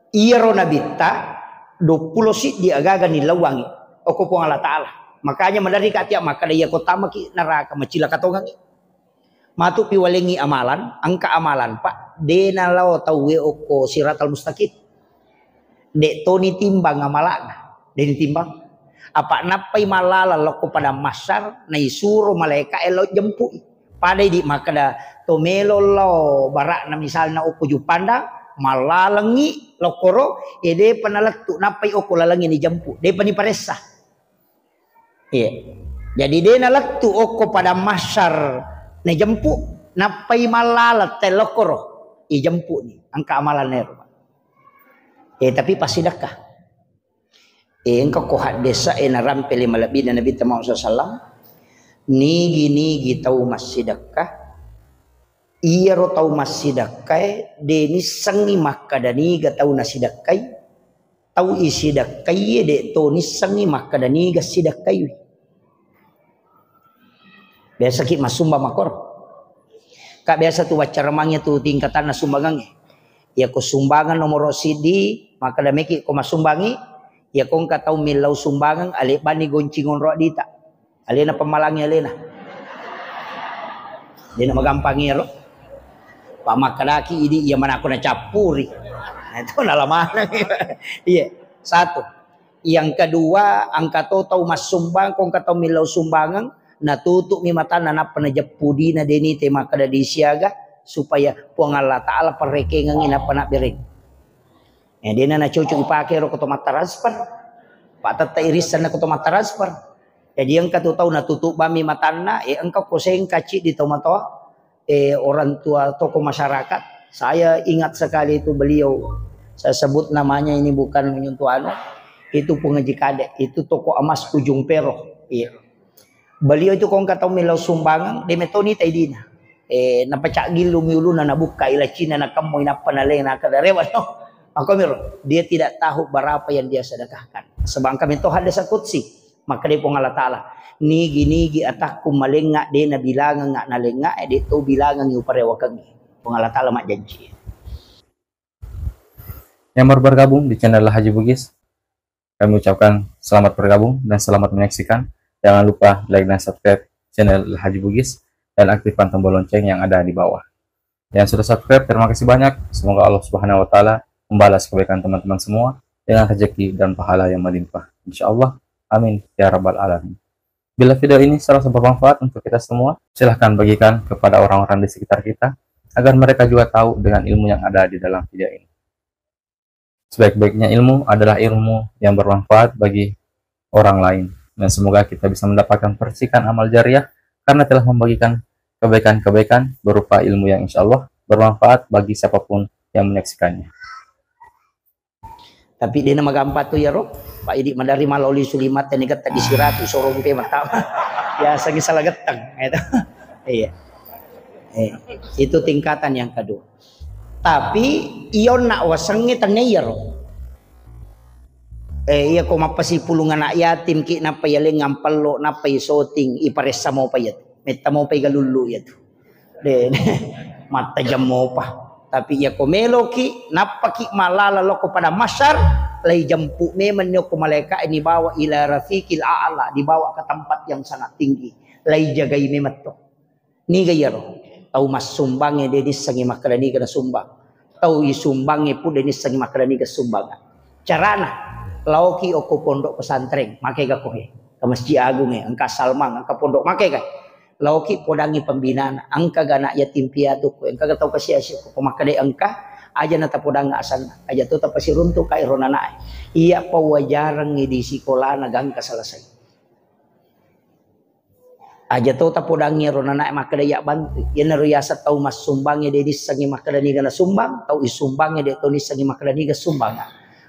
iya ro nabita 20 sit diagaga ni lawangi. Oku pun Allah Ta'ala. Makanya madari ka tiap maka dia kota maki neraka macila katongang. Matu piwalengi amalan, angka amalan Pak. Dena lao tau we oko siratal mustaqim. Dek toni timbang ngamalana. Deni timbang. Apa napai malala loko pada masar na isuro malaika elo jemput. Padai di maka da tomelo lo barak na misalna oko jupanda malalangi lokoro ede panalatu napai oko lalangi ni jemput. De pani paresa. Iya. Jadi dia nalatu oko pada masar na jemput napai malala telokoro i jemput ni angka amalan nero. Tapi pas sedekah. Engkau kohat desa narampe lima lebih dan Nabi Muhammad SAW. Nigi tahu mas sedekah. Iya ro tahu mas sedekah. Deni sangi maka dani ga tahu nasi sedekah. Tahu isi sedekah de to ni sangi maka dani ga sedekah. Biasa ki masumba makor. Kak biasa tu baca remangnya tu tingkatan na sumbangan. Ya ko sumbangan nomor sidi maka da meki ko masumbangi. Ya kong katau milau sumbangan ale bani goncingon ro dita. Alena pemalangi alena. Dia magampangi ro. Pak makadaki ini ya mana aku na capuri. Nah, itu nalamana. Iya, satu. Yang kedua, angka tau mas sumbang kong katau milau sumbangan na tutup mi mata na panajapudi na deni te makada disiaga supaya puang Allah taala perrekengan ina panak bereng. Dia na cocok dipakai ro kotomat transfer. Pak tata irisan na kotomat transfer. Jadi yang katu tahu na tutup bami matana engkau koseng kaci di tomato orang tua tokoh masyarakat. Saya ingat sekali itu beliau. Saya sebut namanya ini bukan menyentuh anu. Itu pengaji kadek, itu toko emas Ujung Peroh. Iya. Beliau itu kong kata milau sumbangan de metoni taidina. Napacak gilu miulu na nabuka ila Cina na kamu ina panaleng na kadarewa no. Maka dia tidak tahu berapa yang dia sedekahkan. Sebab kami itu hadis qudsi. Maka dia pun Allah Ta'ala. Nigi atakku malengak dia na bilangan ngak nalengak. Dia tu bilangan yu parewa kami. Pun Allah Ta'ala mak janji. Yang baru bergabung di channel Haji Bugis, kami ucapkan selamat bergabung dan selamat menyaksikan. Jangan lupa like dan subscribe channel Haji Bugis. Dan aktifkan tombol lonceng yang ada di bawah. Yang sudah subscribe, terima kasih banyak. Semoga Allah Subhanahu Wa Ta'ala membalas kebaikan teman-teman semua dengan rezeki dan pahala yang melimpah. Insyaallah. Amin. Ya Rabbal Alamin. Bila video ini serasa bermanfaat untuk kita semua, silahkan bagikan kepada orang-orang di sekitar kita, agar mereka juga tahu dengan ilmu yang ada di dalam video ini. Sebaik-baiknya ilmu adalah ilmu yang bermanfaat bagi orang lain. Dan semoga kita bisa mendapatkan percikan amal jariah, karena telah membagikan kebaikan-kebaikan berupa ilmu yang insyaallah bermanfaat bagi siapapun yang menyaksikannya. Tapi dia nama gampat tu ya roh. Pak Idik mandari maloli sulimat dan ikat tadi siratu sorong pe mata. Ya sagi salah getang itu. Iya. Itu tingkatan yang kedua. Tapi ion nak wasangi tanaya roh. Iya ko mapasi pulungan anak yatim ki napa ya le ngampalo napa isoting iparesa mo payat. Meta mo pay galulu ya tu. De mata jam mo pa. Tapi ya komelo ki napaki malala loko pada masyar lay jampu meman ko malaika ini bawa ila rafiqil a'la, dibawa ke tempat yang sangat tinggi. Lay jagai memat to. Ni gayaro. Tau mas sumbangnya dia disangi makarani kana sumbang. Tau isumbangnya pun dia disangi makarani ka sumbangan. Carana lauki oko pondok pesantren makai ka kohe. Ke Masjid Agung angka Salman angka pondok makai ka. Lauki podangi pembinaan angka gana yatim piatu ko angka gatau kasih ko pemakade angka aja nata podang asan aja tu tapasi runtuh kai ronana iya pawajarang di sekolah nagang ka selesai aja tu ta podangi ronana makade ya bantu ya neruyasa tau mas sumbangnya dedi sangi makade ni gana sumbang tau isumbangnya de toni sangi makade ni ga sumbang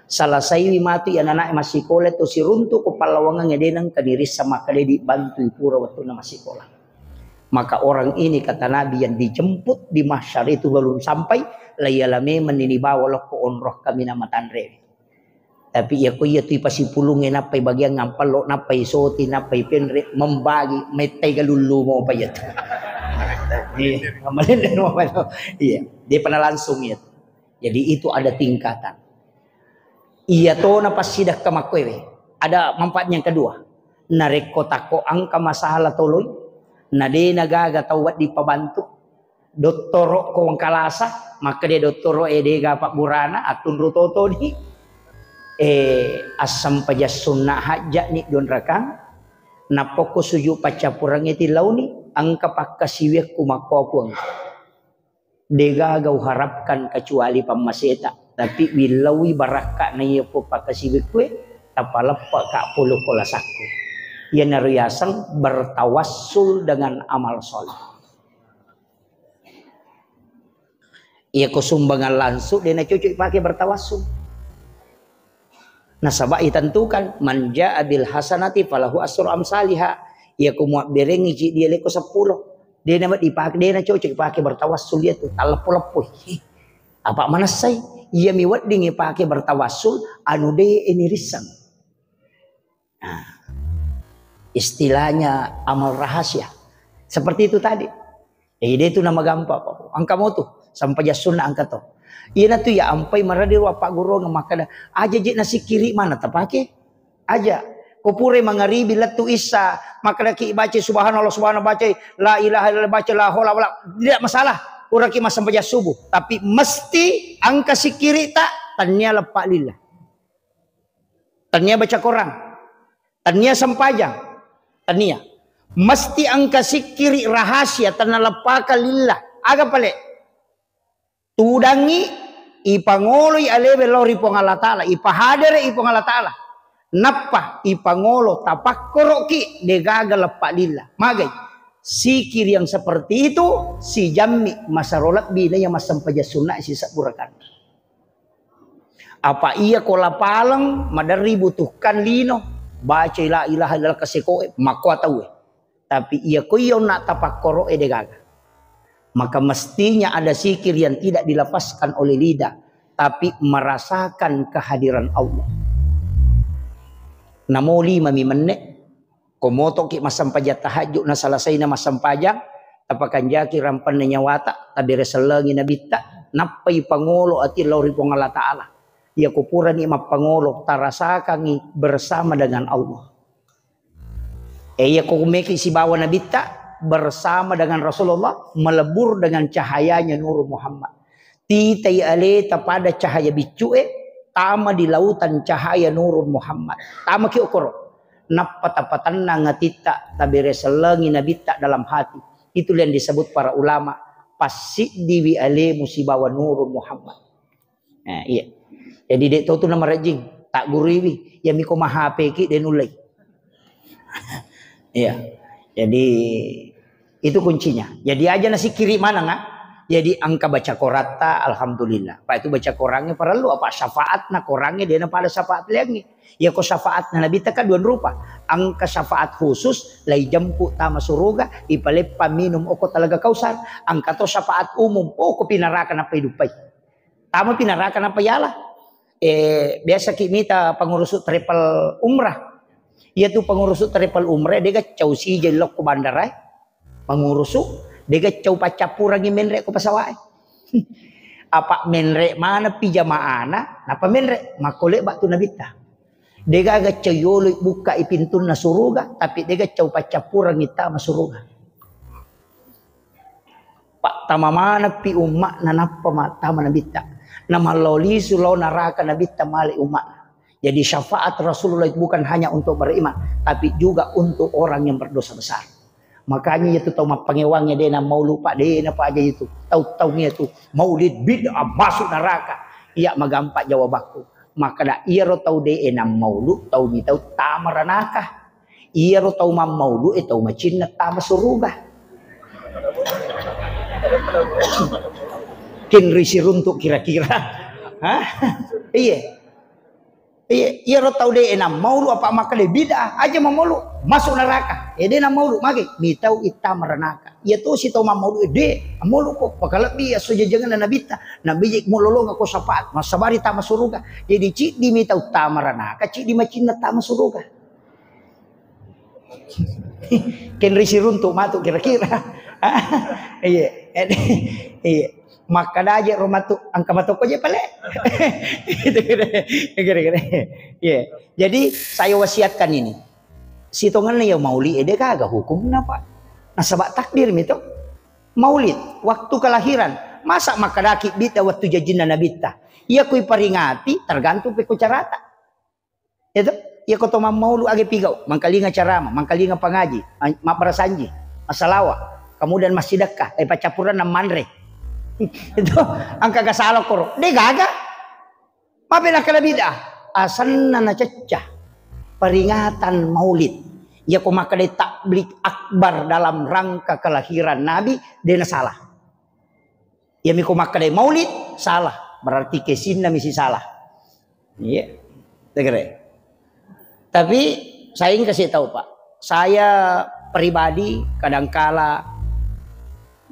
selesai mati ya anak masih sekolah tu si runtuh ko palawangan ngedenang kadiri sama kade di bantu pura waktu na masih sekolah. Maka orang ini kata Nabi yang dijemput di mahsyar itu belum sampai layalame menini bawa loko onroh kami nama tanre. Tapi ya ko iya tu pasi pulungin napai bagian ngampal lo napai soti napai penre membagi metai galulu mau payat. Iya, dia pernah langsung ya. Jadi itu ada tingkatan. Iya to na pasidah kamakwewe. Ada manfaat yang kedua. nareko tako angka masalah toloy nade nagaga tawat di pabantu doktoro ko ang kalasa maka dia doktoro edega pak burana atun rutoto di asam pajas sunnah hajat ni don rakang napoko suju pacapurang iti launi angka pakkasiwek kumakopuang dega gau harapkan kecuali pamaseta tapi bilawi baraka na iya po pakkasiwek kue tapalapa ka puluh kolasakku ia naruyasang bertawassul dengan amal soleh ia kusumbangan langsung dia na cucu pakai bertawassul. Nasabah itentukan manja abil hasanati falahu asru amsalihha. Ia kumuat berengi dia leko 10. Dia nama dipakai dia na cocok pakai bertawassul dia tu talapu-lapu. Apa mana say? Ia miwat dingi pakai bertawassul anu de ini risang. Nah, istilahnya amal rahasia. Seperti itu tadi. Dia itu nama gampang. Angka mo tu sampai jasunna angka tu. Iya na tu ya ampai maradi wa pak guru ngamakana aja je nasi kiri mana tapake aja kopure mangaribi latu isa maka ki baca subhanallah subhanallah baca la ilaha illallah baca la haula wala tidak masalah urang ki sampai subuh tapi mesti angka si kiri tak tanya lepak lillah tanya baca Quran tanya sampajang tanya mesti angka si kiri rahasia tanya lepaka lillah aga pale tudangi ipangolo alebe lori pong Allah Ta'ala ipahadere ipong Allah Ta'ala nappa ipangolo tapakkoro ki degaga lepak lillah magay sikir yang seperti itu si jammi masarolat bina yang masampaja sunnah si saburakan apa iya kola palang madari butuhkan lino baca la ilaha illallah kaseko makwa tahu tapi iya kuyo nak tapakkoro degaga maka mestinya ada zikir yang tidak dilepaskan oleh lidah tapi merasakan kehadiran Allah. Namo 5 menit komoto ki masampajat tahajud na selesai na masampajang tapakan jaki rampan na nyawata tabire selengi na bitta napai pangolo ati lauri pong Allah Ta'ala ia kupuran ni mapangolo tarasakan bersama dengan Allah ia kumeki si bawa na bitta bersama dengan Rasulullah melebur dengan cahayanya Nur Muhammad. Titai ale pada cahaya bicue tama di lautan cahaya Nur Muhammad. Tama ki ukoro. Napatapatan na ngatita tabire selengi nabita dalam hati. Itu yang disebut para ulama pasid diwi ale musibawa Nur Muhammad. Nah, iya. Jadi dek tu nama rajing tak guriwi yang miko mahape ki denulai. Iya. Jadi itu kuncinya. Jadi aja nasi kiri mana nggak? Jadi angka baca korata, alhamdulillah. Pak itu baca korangnya perlu apa syafaat na korangnya dia pada syafaat lagi. Ya kok syafaat na nabi kan dua rupa. Angka syafaat khusus lai jemput tama suruga ipalepa minum oko talaga kausar. Angka to syafaat umum oko pinarakan apa hidupai. Tama pinarakan apa yalah. Biasa kita pengurus travel umrah. Ia tuh pengurus travel umrah dia causi jelok ke bandara. Pengurus dia cau pacapurang menrek ko pasawai. Apa menrek mana pijamaana, napa menrek makole batu nabita. Dia ga cayolo buka ipintun na suruga, tapi dia cau pacapurang ita masuruga. Pak tamamana pi umma na napa mata nabita. Na maloli sulau naraka nabita mali umma. Jadi syafaat Rasulullah itu bukan hanya untuk beriman, tapi juga untuk orang yang berdosa besar. Makanya itu tahu pengewangnya dia mau lupa dia apa aja itu tahu-tahunya itu maulid bid'ah masuk neraka iya magampak jawab aku maka dah iya ro tahu dia maulud tahu ni tahu tamaranaka iya ro tahu maulud tahu macin tama suruga kin risi runtuk kira-kira iya iya ro tahu dia maulud apa maka dia bid'ah aja maulud masuk neraka. Dia nak maulud magi mitau ita merenaka. Ia tu si tau maulud dia maulud ko pakala biya suja jangan nabita. Nabi mulolong ako syafaat. Masabari ta masuruga. Jadi cik di mitau ta merenaka, cik di macin ta masuruga. Ken risi runtuk matu kira-kira. Iya. Iya. Maka aja rumah tu angka matu ko je pale. Itu kira-kira. Iya. Jadi saya wasiatkan ini. sitongan na yung mauli, ede kaga hukum na pa. Nasabak takdir mito. Maulid, waktu kelahiran. Masa makadaki bita waktu jajin na nabita. Iya kuy paringati, tergantung pe carata. Itu, iya ko to maulu age pigaw, mangkalinga carama, mangkalinga pangaji, maparasanji, masalawa, kemudian masih sedekah, pacapuran ng manre. Itu, ang kagasalo ko. De gaga. Mapila kalabida, asan na cecah. Peringatan maulid. Ya kumakadai takblik akbar dalam rangka kelahiran Nabi, dia salah. Ya mi kumakadai maulid, salah. Berarti kesinna misi salah. Iya. Tegere. Tapi saya ingin kasih tahu Pak, saya pribadi kadangkala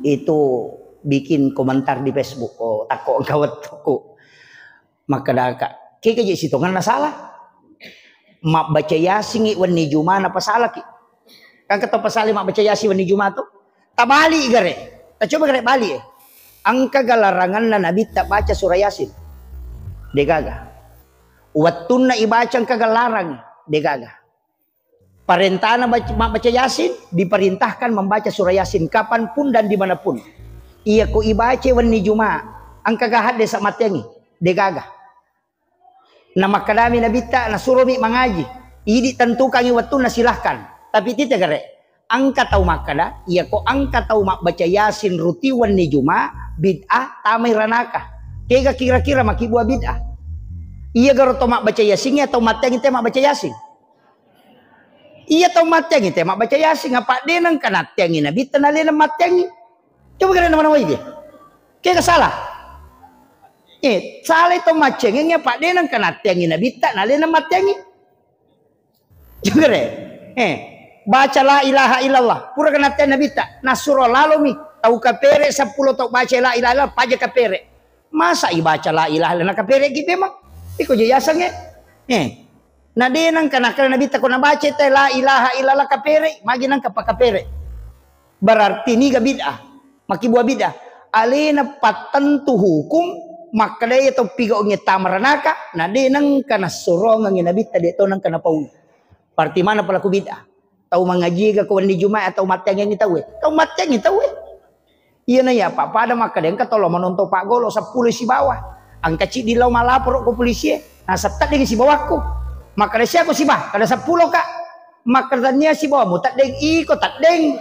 itu bikin komentar di Facebook. Oh, takut kawat toko. Maka daka, kaya situngan na salah. Mak baca yasin wani juma na pasala ki. Kan kata pasali mak baca yasin wani juma tu. Tak balik gare. Tak coba gare balik. Ang kagalarangan na nabi tak baca surah yasin. Degaga. Wattun na ibaca ang kagalarang. Degaga. Perintah na mak baca yasin, diperintahkan membaca surah yasin kapanpun dan dimanapun. Iya ko ibaca wani juma. Ang kagahad de sa matengi. Degaga. Nama kadami nabita na surumi mangaji. Idi tentukan waktu na silahkan. Tapi tidak gare. Angka tau makada. Iya ko angka tau mak baca yasin rutiwan ni juma. Bid'ah tamay ranaka. Kega kira-kira makibuah bid'ah. Iya garo to mak baca yasin. Atau mateng ite mak baca yasin. Iya tau mateng ite mak baca yasin. Apa denang kanateng nabita na lena mateng. Coba gare naman away dia. Kega salah. Salah itu macengnya Pak Denang kena tiangi nabita nalena matengi. Juga deh. Baca la ilaha illallah. Pura kena tiangi nabita. Nasuro lalu mi. Tahu kapere 10 tau baca la ilaha illallah. Paja kapere. Masa ibaca la ilaha illallah kapere gitu emang. Iko jayasangnya. Na Denang kena nabita kena baca te la ilaha illallah kapere. Maginang kapakapere. Berarti ni gak bid'ah. Maki buah bid'ah. Alena patentu hukum. Maka dia itu pigo ngi tamaranaka, na dia nang kana sorongan ngi nabita dia to nang kana paul. Parti mana pelaku bid'ah? Tahu mengaji ke kawan di Jumat atau mati yang kita we? Tahu mati yang kita we? Iya na ya Pak, pada maka dia tolo menonton Pak Golo sa polisi bawah. Ang kecil di lau malapor ke polisi. Nah setat dengan si bawahku. Maka dia siapa si bah? Kada 10 kak. Maka tanya si bawahmu tak deng iko tak deng.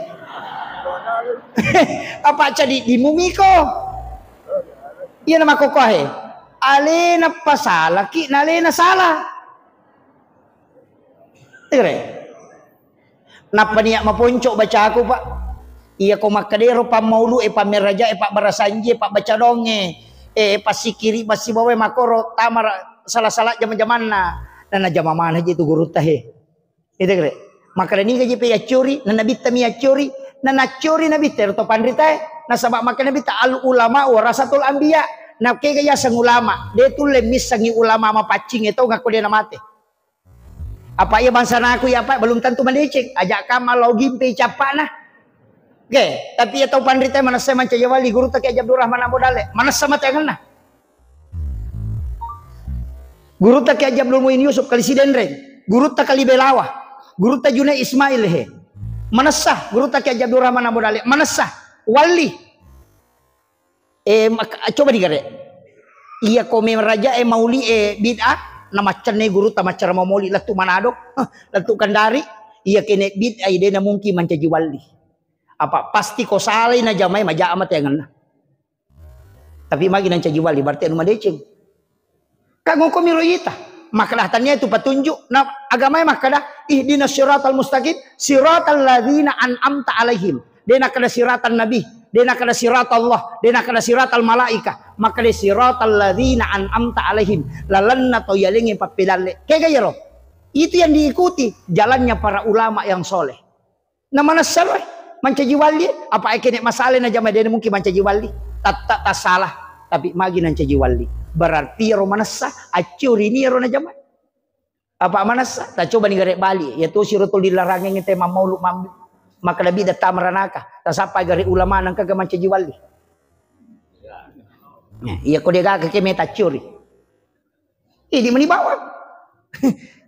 Apa jadi di mumiko? Iya nama kokohe. Alena pasala ki nalena salah. Tere. Napa niya maponcok baca aku Pak? Iya ko makadero pa maulu pameraja pak barasanji pak baca donge. Pasikiri pasi bawa makoro tamar salah-salah zaman-zaman na. Dan jama mana itu guru tahe. Itu kere. Maka ni gaji pe ya curi, na nabita mi ya curi, na curi nabita to pandrita. Na sabab makan nabita al ulama warasatul anbiya. Na kaya sang ulama, dia tu lemis sangi ulama mapacing itu ngaku dia namate. Apa ya bangsa na aku ya Pak belum tentu mendecek. Ajak kamal lo gimpe capa nah. Oke, tapi ya tahu pandrita mana saya manca wali guru tak ajab Abdurrahman Abodale. Mana sama tangan nah. Guru tak ajab Muin Yusuf kali sidendreng. Guru tak kali Belawa. Guru tak Junai Ismail he. Mana sah guru tak ajab Abdurrahman Abodale. Mana sah wali. Coba digare. Iya kome raja mauli bid'ah nama cene guru tama cara mauli latu Manado latu Kandari iya kene bid'ah ide na mungkin mancaji wali apa pasti ko salay na jamay maja amat yang na tapi magi nan caji wali berarti anu madeceng kagong ko miroyita makalahatannya itu petunjuk na agama makadah ihdinas siratal mustaqim siratal ladzina an'amta alaihim dena kada siratan nabi dena kada sirat Allah, dena kada siratal malaika, maka de siratal ladzina an'amta alaihim, lalanna to yalingi papilale. Kayak gaya itu yang diikuti jalannya para ulama yang soleh. Nah mana salah mancaji wali? Apa ekene masalah na jama dena mungkin mancaji wali? Tak salah, tapi magi nan caji wali. Berarti ro manasa acuri ni ro na jama. Apa manasa? Tak coba nigare Bali, yaitu siratul dilarang yang tema mauluk mambi. Maka nabi datang meranaka tak sampai gari ulama nang kagak mancaji wali. Iya ko dia kake meta curi. Ini meni bawa.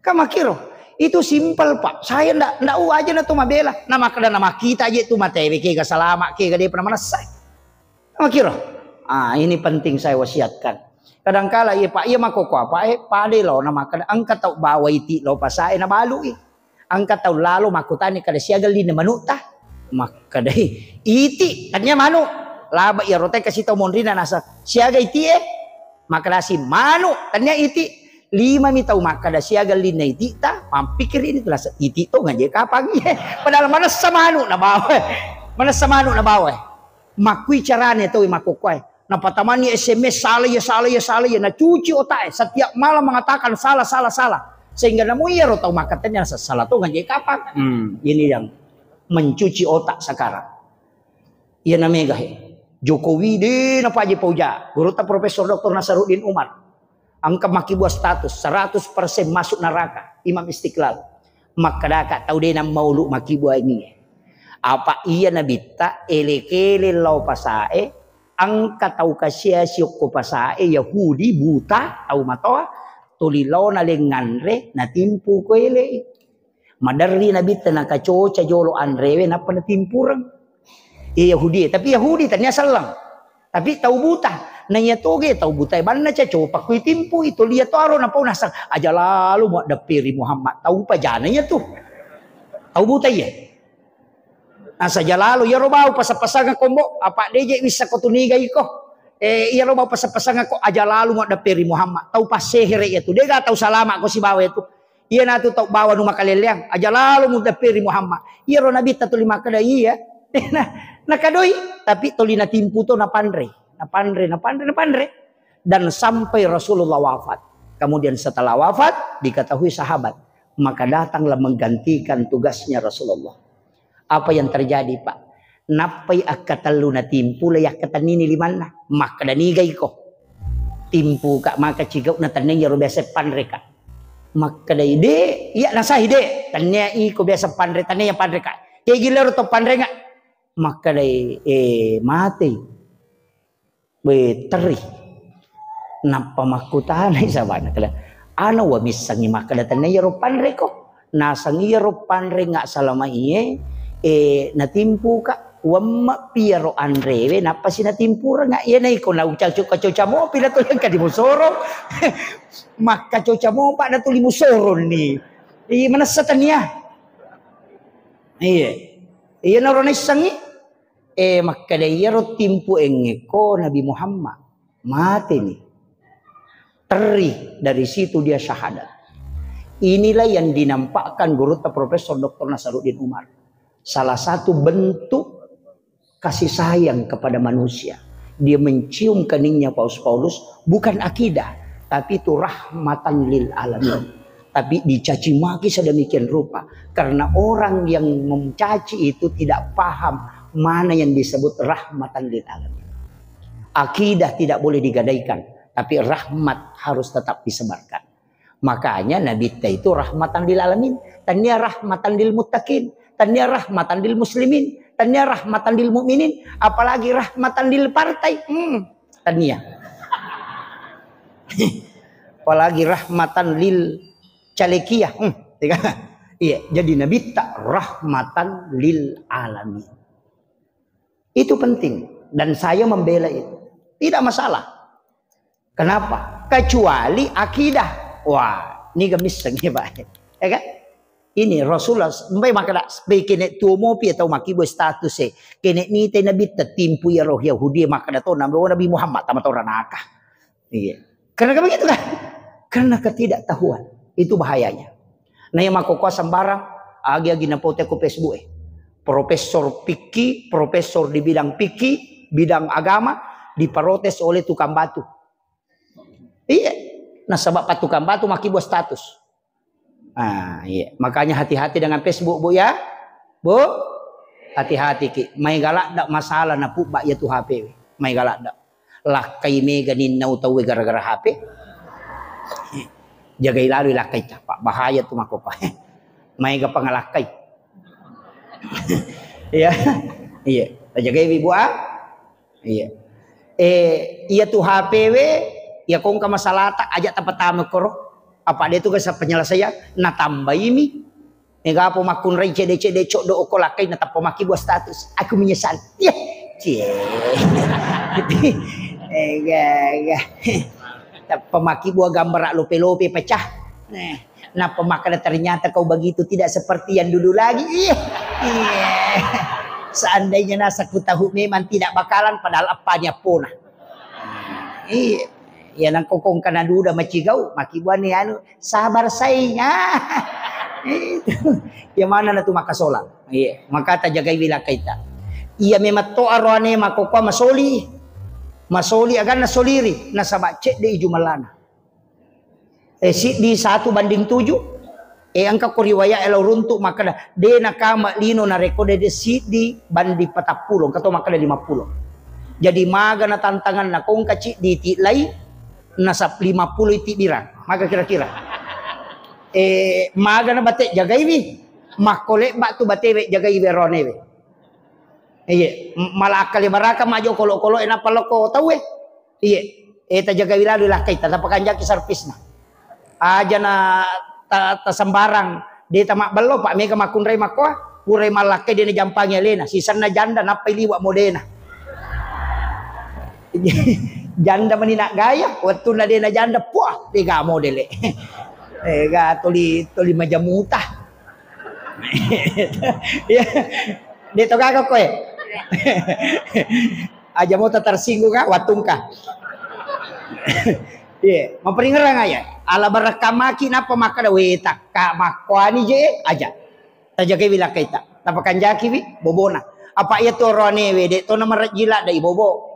Kama kiro. Itu simpel Pak. Saya ndak aja na tu mabela. Nama kita aja tu matewe ke salama ke dia pernah manasai. Kira. Ini penting saya wasiatkan. Kadangkala iya Pak, iya makoko apa pade lo nama kada angkat tau bawa iti lo pasai na balu angkat tau lalu makutani kada siagal di manuta maka dai iti tanya manu laba iya rote kasih tau mondrina nasa siaga iti maka dasi manu tanya iti 5 mi tau maka da siagal di na iti ta mampikir ini telah iti to ngaje kapang padahal mana samanu na bawa makui carane to makoko napatamani SMS salah ya na cuci otak setiap malam mengatakan salah sehingga namu iya tau makatanya salah tuh ngaji kapan ini yang mencuci otak sekarang iya namanya Jokowi di napa aja pauja guru ta Profesor Dr. Nasaruddin Umar angka maki buat status 100% masuk neraka Imam Istiqlal maka daka tahu dia nam maulu maki buat ini apa iya nabita ele-ele lau pasae angka tau kasih siok ko pasae Yahudi buta tau matoa tulilaw na lenganre na timpu ko ele madarli na bita na kacoca jolo anrewe na panatimpuran Yahudi tapi Yahudi tanya salang tapi tau buta nanya toge tau buta ban na caco pakui timpu itu lihat taro na pau nasang aja lalu mau dapiri Muhammad tau pa jananya tuh tau buta ya asa jalalo ya robau pasapasanga kombo apa deje bisa ko tunigay ko iya robau pasapasanga ko aja lalu mo dapiri Muhammad tau pasehere itu dia tau salama ko si bawa itu iya na tu tau bawa nu makalelyang aja lalu mo dapiri Muhammad iya ro nabi tatu lima kada iya na kadoi tapi tolina timpu to na pandre dan sampai Rasulullah wafat kemudian setelah wafat diketahui sahabat maka datanglah menggantikan tugasnya Rasulullah. Apa yang terjadi Pak? Napai akatalu na timpu layak katanini limanna maka danigay ko timpu ka maka cigau na tanay yaro biasa panre ka maka da ide iya nasa ide tanya ko biasa panre tanay yang panre ka kaya gila to panre nga maka da mati beteri napa makutahan ay sabana kala ano wa misangi maka da tanay yaro panre ko nasang yaro panre nga salama iye natimpu ka wamma piero andrewe napa si natimpura nga yan ay ko na ucaco mo pila to lang kadimosoro maka coca mo pa na tulimosoro ni manasatan niya iya na ron isangi maka dayaro timpu engeko Nabi Muhammad mati ni teri dari situ dia syahadat inilah yang dinampakkan guru Profesor Dr. Nasaruddin Umar salah satu bentuk kasih sayang kepada manusia. Dia mencium keningnya Paulus bukan akidah, tapi itu rahmatan lil alamin. Tapi dicaci maki sedemikian rupa karena orang yang mencaci itu tidak paham mana yang disebut rahmatan lil alamin. Akidah tidak boleh digadaikan, tapi rahmat harus tetap disebarkan. Makanya Nabi itu rahmatan lil alamin, tanya rahmatan lil muttaqin. Tanya rahmatan lil muslimin, tanya rahmatan lil mukminin, apalagi rahmatan lil partai. Tanya. Apalagi rahmatan lil calekiyah. Iya, jadi Nabi tak rahmatan lil alamin. Itu penting dan saya membela itu. Tidak masalah. Kenapa? Kecuali akidah. Wah, ini gemis ya Pak. Ya kan? Ini Rasulullah mbay makada kene tumo pi atau maki bo status kene ni te nabi tatimpu ya roh Yahudi makada to Nabi Muhammad tama to ranaka. Iya. Karena begitu kan? Karena ketidaktahuan. Itu bahayanya. Nah yang makoko sembarang agi-agi na pote ko Facebook Profesor Piki, profesor di bidang Piki, bidang agama diprotes oleh tukang batu. Iya. Nah sebab tukang batu maki bo status. Iya. Makanya hati-hati dengan Facebook Bu ya. Bu, hati-hati ki. May galak dak masalah na po ba ya tu HP. May galak dak. Lakay me ganin na utaw gara-gara HP. Jagay lalo lakay ta. Bahaya tu mako pa. May ga pangalakay. Iya. Iya. Jagay Bu Iya. Iya tu HP we ya kung ka masalata aja tapatama ko ro. Apa dia tu kasa penyelesaian na tambah ini. Nega apa makun rai cede cok do oko lakai na tapo maki buat status. Aku menyesal. Ya. Cie. Ega. Pemaki buah gambar lope-lope pecah. Nah pemakan ternyata kau begitu tidak seperti yang dulu lagi. Iya. Seandainya nasaku tahu memang tidak bakalan padahal apanya punah. Iya. Ya nang kokong kana duda macigau maki buah ni anu sabar saing. Itu. Ya mana na tu makasola. Iya. Maka ta jagai wila kaita. Iya memang to arwane makokwa masoli. Masoli agan na soliri na sabacet de ijumalana. Si di 1 banding 7. Angka ko riwaya elaw runtuk maka de nakama lino na rekode de si di bandi 40 kato maka 50. Jadi maga na tantangan na kung kaci di tilay nasa 50 iti birang. Maga kira-kira. Maga na bate jagay wi. Makole batu bate jagay wi ronewe. Iya, malakali baraka majo kolo-kolo ena paloko tahu Iya, eta jaga wilalu lah kita tapakan jaki servisna. Aja na ta sembarang dia tamak belo pak mega makun rai makwa, purai malake dia jampangnya lena, sisana janda napa liwak modena. Janda menina gaya, waktu na dia na janda puah tiga modele. Ga toli majamutah. Ya, dia to kagak koe. Aja mau tersinggung kah watung kah. Iya, memperingerang aja. Ala barakamaki napa maka da weta ka makwani je aja. Tajake bila kaita. Tapakan jaki wi bobona. Apa ia to rone we de to na marjila dai bobo.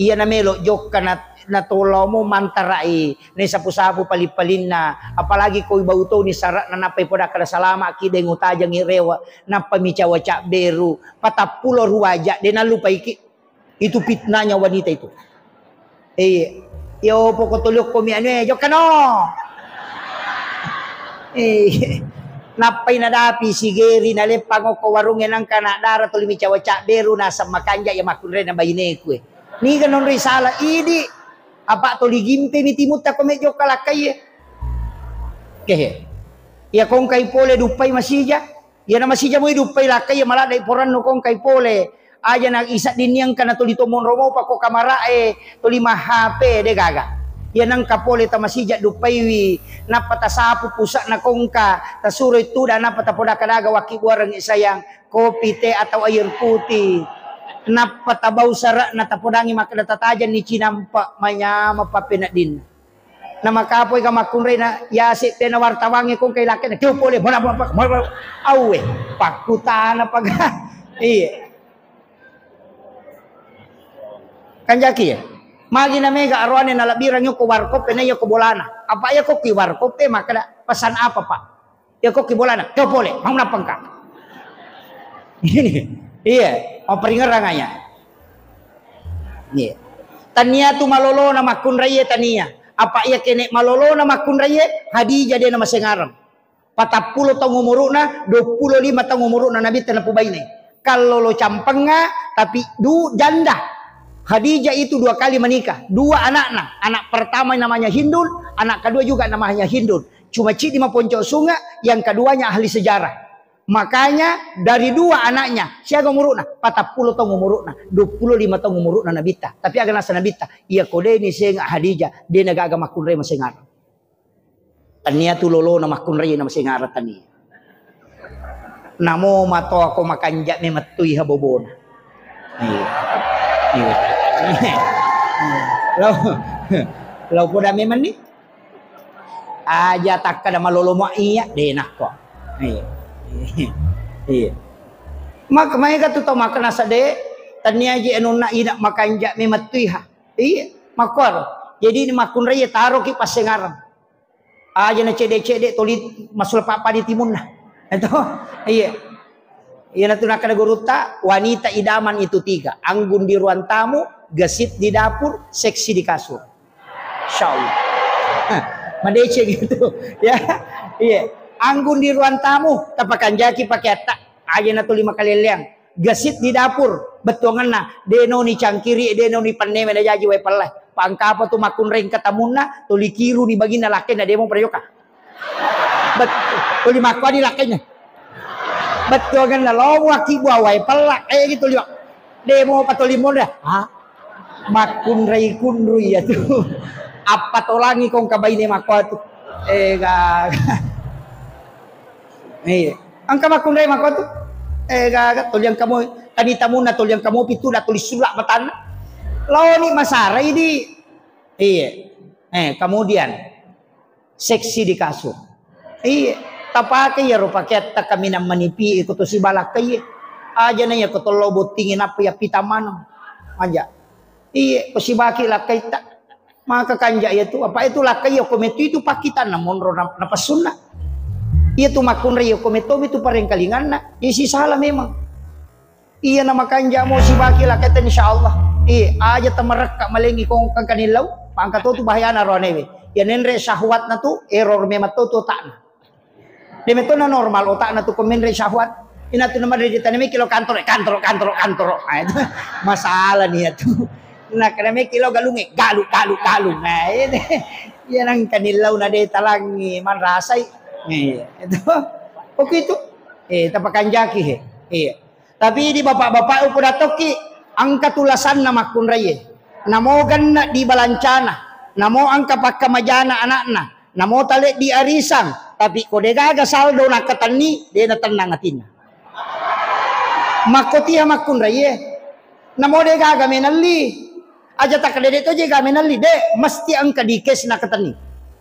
Iya na melo jok kana na tolo mo mantarai ni sapu-sapu palipalinna apalagi koi bauto ni sarat na napay poda kada salama ki de ngutajang irewa na pamicawa cak beru patapulo ruwaja de na lupa iki itu fitnahnya wanita itu yo poko tulok ko mi anu jok kano napay nadapi sigeri na lepang ko warungen ang kana dara tuli micawa cak beru na sa makanja ya makunre na bayine ko ni ganon risala idi apa to ligimpe mi timuta ko medyo kalakay kehe ya kong kay pole dupay masija ya na masija mo dupay lakay mala dai poran no kong kay pole aja nag isa din yang kana to litomon romo pa ko kamara to 5 HP de gaga ya nang kapole ta masija dupay wi napatasapu pusa na kong ka tasuroy tuda napatapoda kadaga waki warang isayang kopi teh atau air putih napatabaw sara natapodangi makadatajan ni cinampa manyama papina din na makapoy ka makunray na yasi na wartawangi kung kay laki na kipole awe pakutana pag iya kanjaki ya magi na mega arwane na labirang yung kuwarkop na yung kubolana apa ya ko kiwarkop makada pesan apa pak ya ko kibolana kipole mau napang ka iya mau peringerang aja iya tania tu malolo na makun raya tania apa ia kene malolo na makun raya Hadijah dia nama sengaram 40 tahun umur na 25 tahun umur na nabi tenapu bayi kalau lo campenga tapi janda Hadijah itu 2 kali menikah 2 anaknya anak pertama namanya Hindun anak kedua juga namanya Hindun cuma cik di Maponcok Sunga yang keduanya ahli sejarah. Makanya dari 2 anaknya siaga umurna 40 tahun umurna 25 tahun umurna nabita tapi agak nasa nabita iya kode ni senga Hadijah dia naga agama kunre masengar tania tu lolo na makunre na masengar tania namo mato ako makanja me matui habobona iya lo poda memang ni aja tak kada malolo mo iya denah ko iya maka mereka tu tahu makan nasa de tania je enuna ina makanja me matuiha iya makor jadi ni makun raya taro ki pasengaram aja na cede tolit masul papa di timun nah itu iya iya na tunaka na guruta wanita idaman itu 3 anggun di ruang tamu gesit di dapur seksi di kasur insyaallah madece gitu ya iya anggun di ruang tamu tapakan jaki pakai tak aja na to 5 kali liang gesit di dapur betongan na deno ni cangkiri deno ni paneme na jaji we peleh pangkapa tu makun ring katamuna to likiru ni bagina laki na demo prayoka Betul. Tuli makwa di lakinya. Betul kan lo waki buawai pelak gitu liwak. Demo patulimon dah. Ha? Makun rai kunrui ya tuh. Apa tolangi kong kabaine makwa tuh. Gak. Iya. Angka makun rai makwa tuh. Gak. Tuliang kamu tadi tamu na tuliang kamu pitu na tulis sulak matana. Lo ni masara ini. Iya. Kemudian seksi di kasur. Iya. Tapake ya rupa kita kami nam manipi ikut si balak kaya aja na ya kutolo butingin apa ya pita manong aja iya kusibaki lah kita maka kanja itu apa itu lah kaya kometu itu pakita namun na pasuna iya tu makun rayo kometo itu pareng kalingan na isi salah memang iya nama kanja mo sibaki lah kita insyaallah iya aja tamaraka malengi kong kang kanilaw pangkat tu bahaya na ronewe ya nenre syahwat na tu error memang tu tak demeto na normal otak na to komen re syahwat ina to naman re tanami kilo kantor nah itu masalah nih itu nah kanami kilo galungi galu nah ini yan ang kanilaw na de talangi man rasay itu oke itu tapakanjaki iya tapi di bapak-bapak upo datoki ang katulasan na makun raye namogan na di balancana namo ang kapagkamajana anakna namo tali di arisang tapi ko degaga saldo na katani de na tanang atin makotiya makun raye namo degaga menali aja tak dede to je ga menali de mesti ang kadikes na katani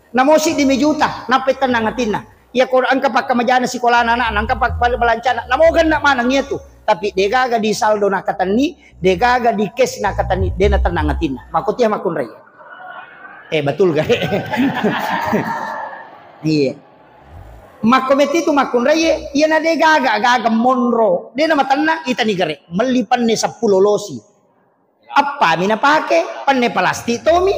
namo si di mejuta napit tanang atin na ya ko ang kapagkamajana si kolana na ang kapagpalancana namo gan na manang yeto tapi degaga di saldo na katani degaga di kes na katani de na tanang atin na makotiya makun raye betul gak iya makometi tu makun raye iya na de gaga monro de na matana ita ni gare melipan ne 10 losi apa mina pake panne palasti tomi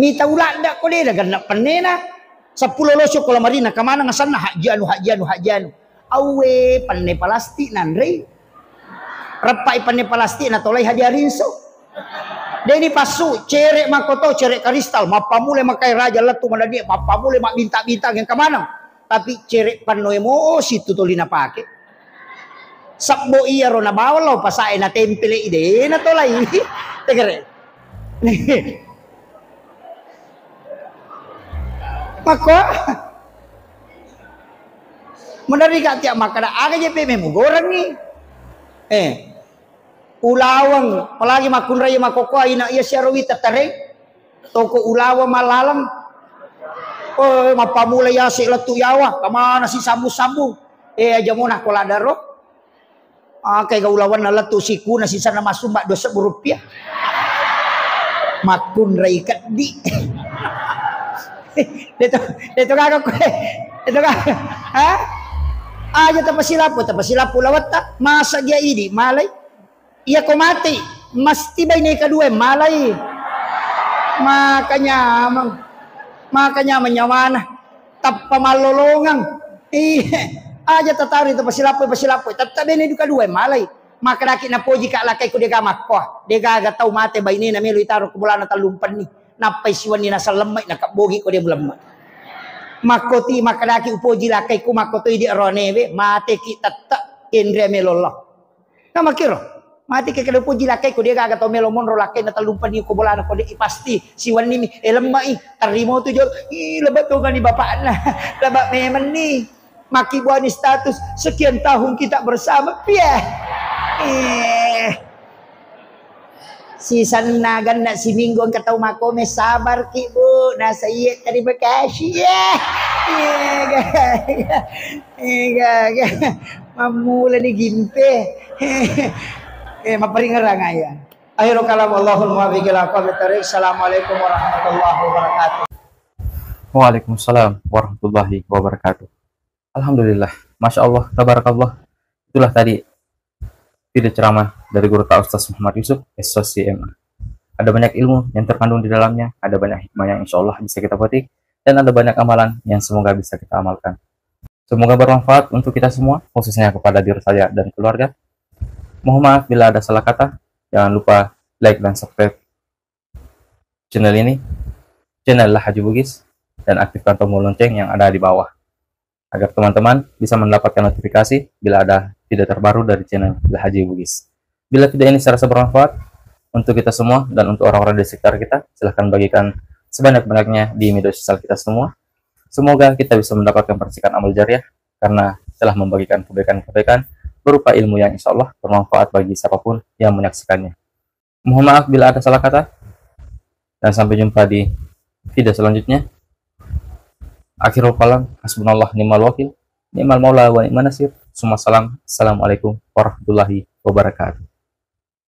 mi taulanda ko de daga na panne na 10 losi ko marina kamana ngasan na hajanu awe panne palasti nanre rapai panne palasti na tolai hadiarinso Deni pasu cerek makoto cerek kristal mapamule makai raja letu manadi mapamule mak bintang-bintang yang kemana tapi cerek panoemo situ tolina pake sabbo iya ro na bawalo pasae na tempele ide na tolai tegere mako menari ka tiap makana aga je pe memu goreng ni ulawang apalagi makun raya makoko ina iya syarawi tatareng toko ulawa malalam mapamula ya si letu yawa kamana si sambu aja mo na kola daro kay gaulawan na letu siku na si sana masumba 2,000 rupiah makun raya kaddi dito kakak ito ka ha aja tapasilapo lawat ta masa dia ini malay iya ko mati mesti bay ni kadua malay makanya menyawana tap pamalolongang aja tatari to pasilapoy tatabe ni kadua malay makadaki na poji ka lakay ko de gamak ko de gaga taw mate bay ni na melo itaro ko bulan na talumpan ni napay siwan ni nasa lemay nakabogi ko de lemay makoti makadaki upoji lakay ko makotoy di aronebe mate ki tattaendre melollah na makiro mati ke kada puji lakai ko dia gaga to melo monro lakai na talumpan ni ko bola ko di pasti siwan ni lemai tarimo tu jo lebat to kan di bapak na lebat memang ni maki buani status sekian tahun kita bersama piye si sanagan na si minggu ang kataw makome sabar ki bu na saya terima kasih ya mamula ni gimpe maparingarang ayan. Akhirul kalam Allahul muwaffiq ila aqwamit thariq. Assalamualaikum warahmatullahi wabarakatuh. Waalaikumsalam warahmatullahi wabarakatuh. Alhamdulillah, masya Allah, tabarakallah. Itulah tadi video ceramah dari guru kita Ustaz Muhammad Yusuf, SOCMA. Ada banyak ilmu yang terkandung di dalamnya, ada banyak hikmah yang insya Allah bisa kita petik, dan ada banyak amalan yang semoga bisa kita amalkan. Semoga bermanfaat untuk kita semua, khususnya kepada diri saya dan keluarga. Mohon maaf bila ada salah kata. Jangan lupa like dan subscribe channel ini, channel Lahaji Bugis, dan aktifkan tombol lonceng yang ada di bawah, agar teman-teman bisa mendapatkan notifikasi bila ada video terbaru dari channel Haji Bugis. Bila video ini serasa bermanfaat untuk kita semua dan untuk orang-orang di sekitar kita, silahkan bagikan sebanyak-banyaknya di media sosial kita semua. Semoga kita bisa mendapatkan percikan amal jariah karena telah membagikan kebaikan-kebaikan berupa ilmu yang insya Allah bermanfaat bagi siapapun yang menyaksikannya. Mohon maaf bila ada salah kata, dan sampai jumpa di video selanjutnya. Akhirul kalam, hasbunallah ni'mal wakil, ni'mal maula wa ni'man nasir. Assalamualaikum warahmatullahi wabarakatuh.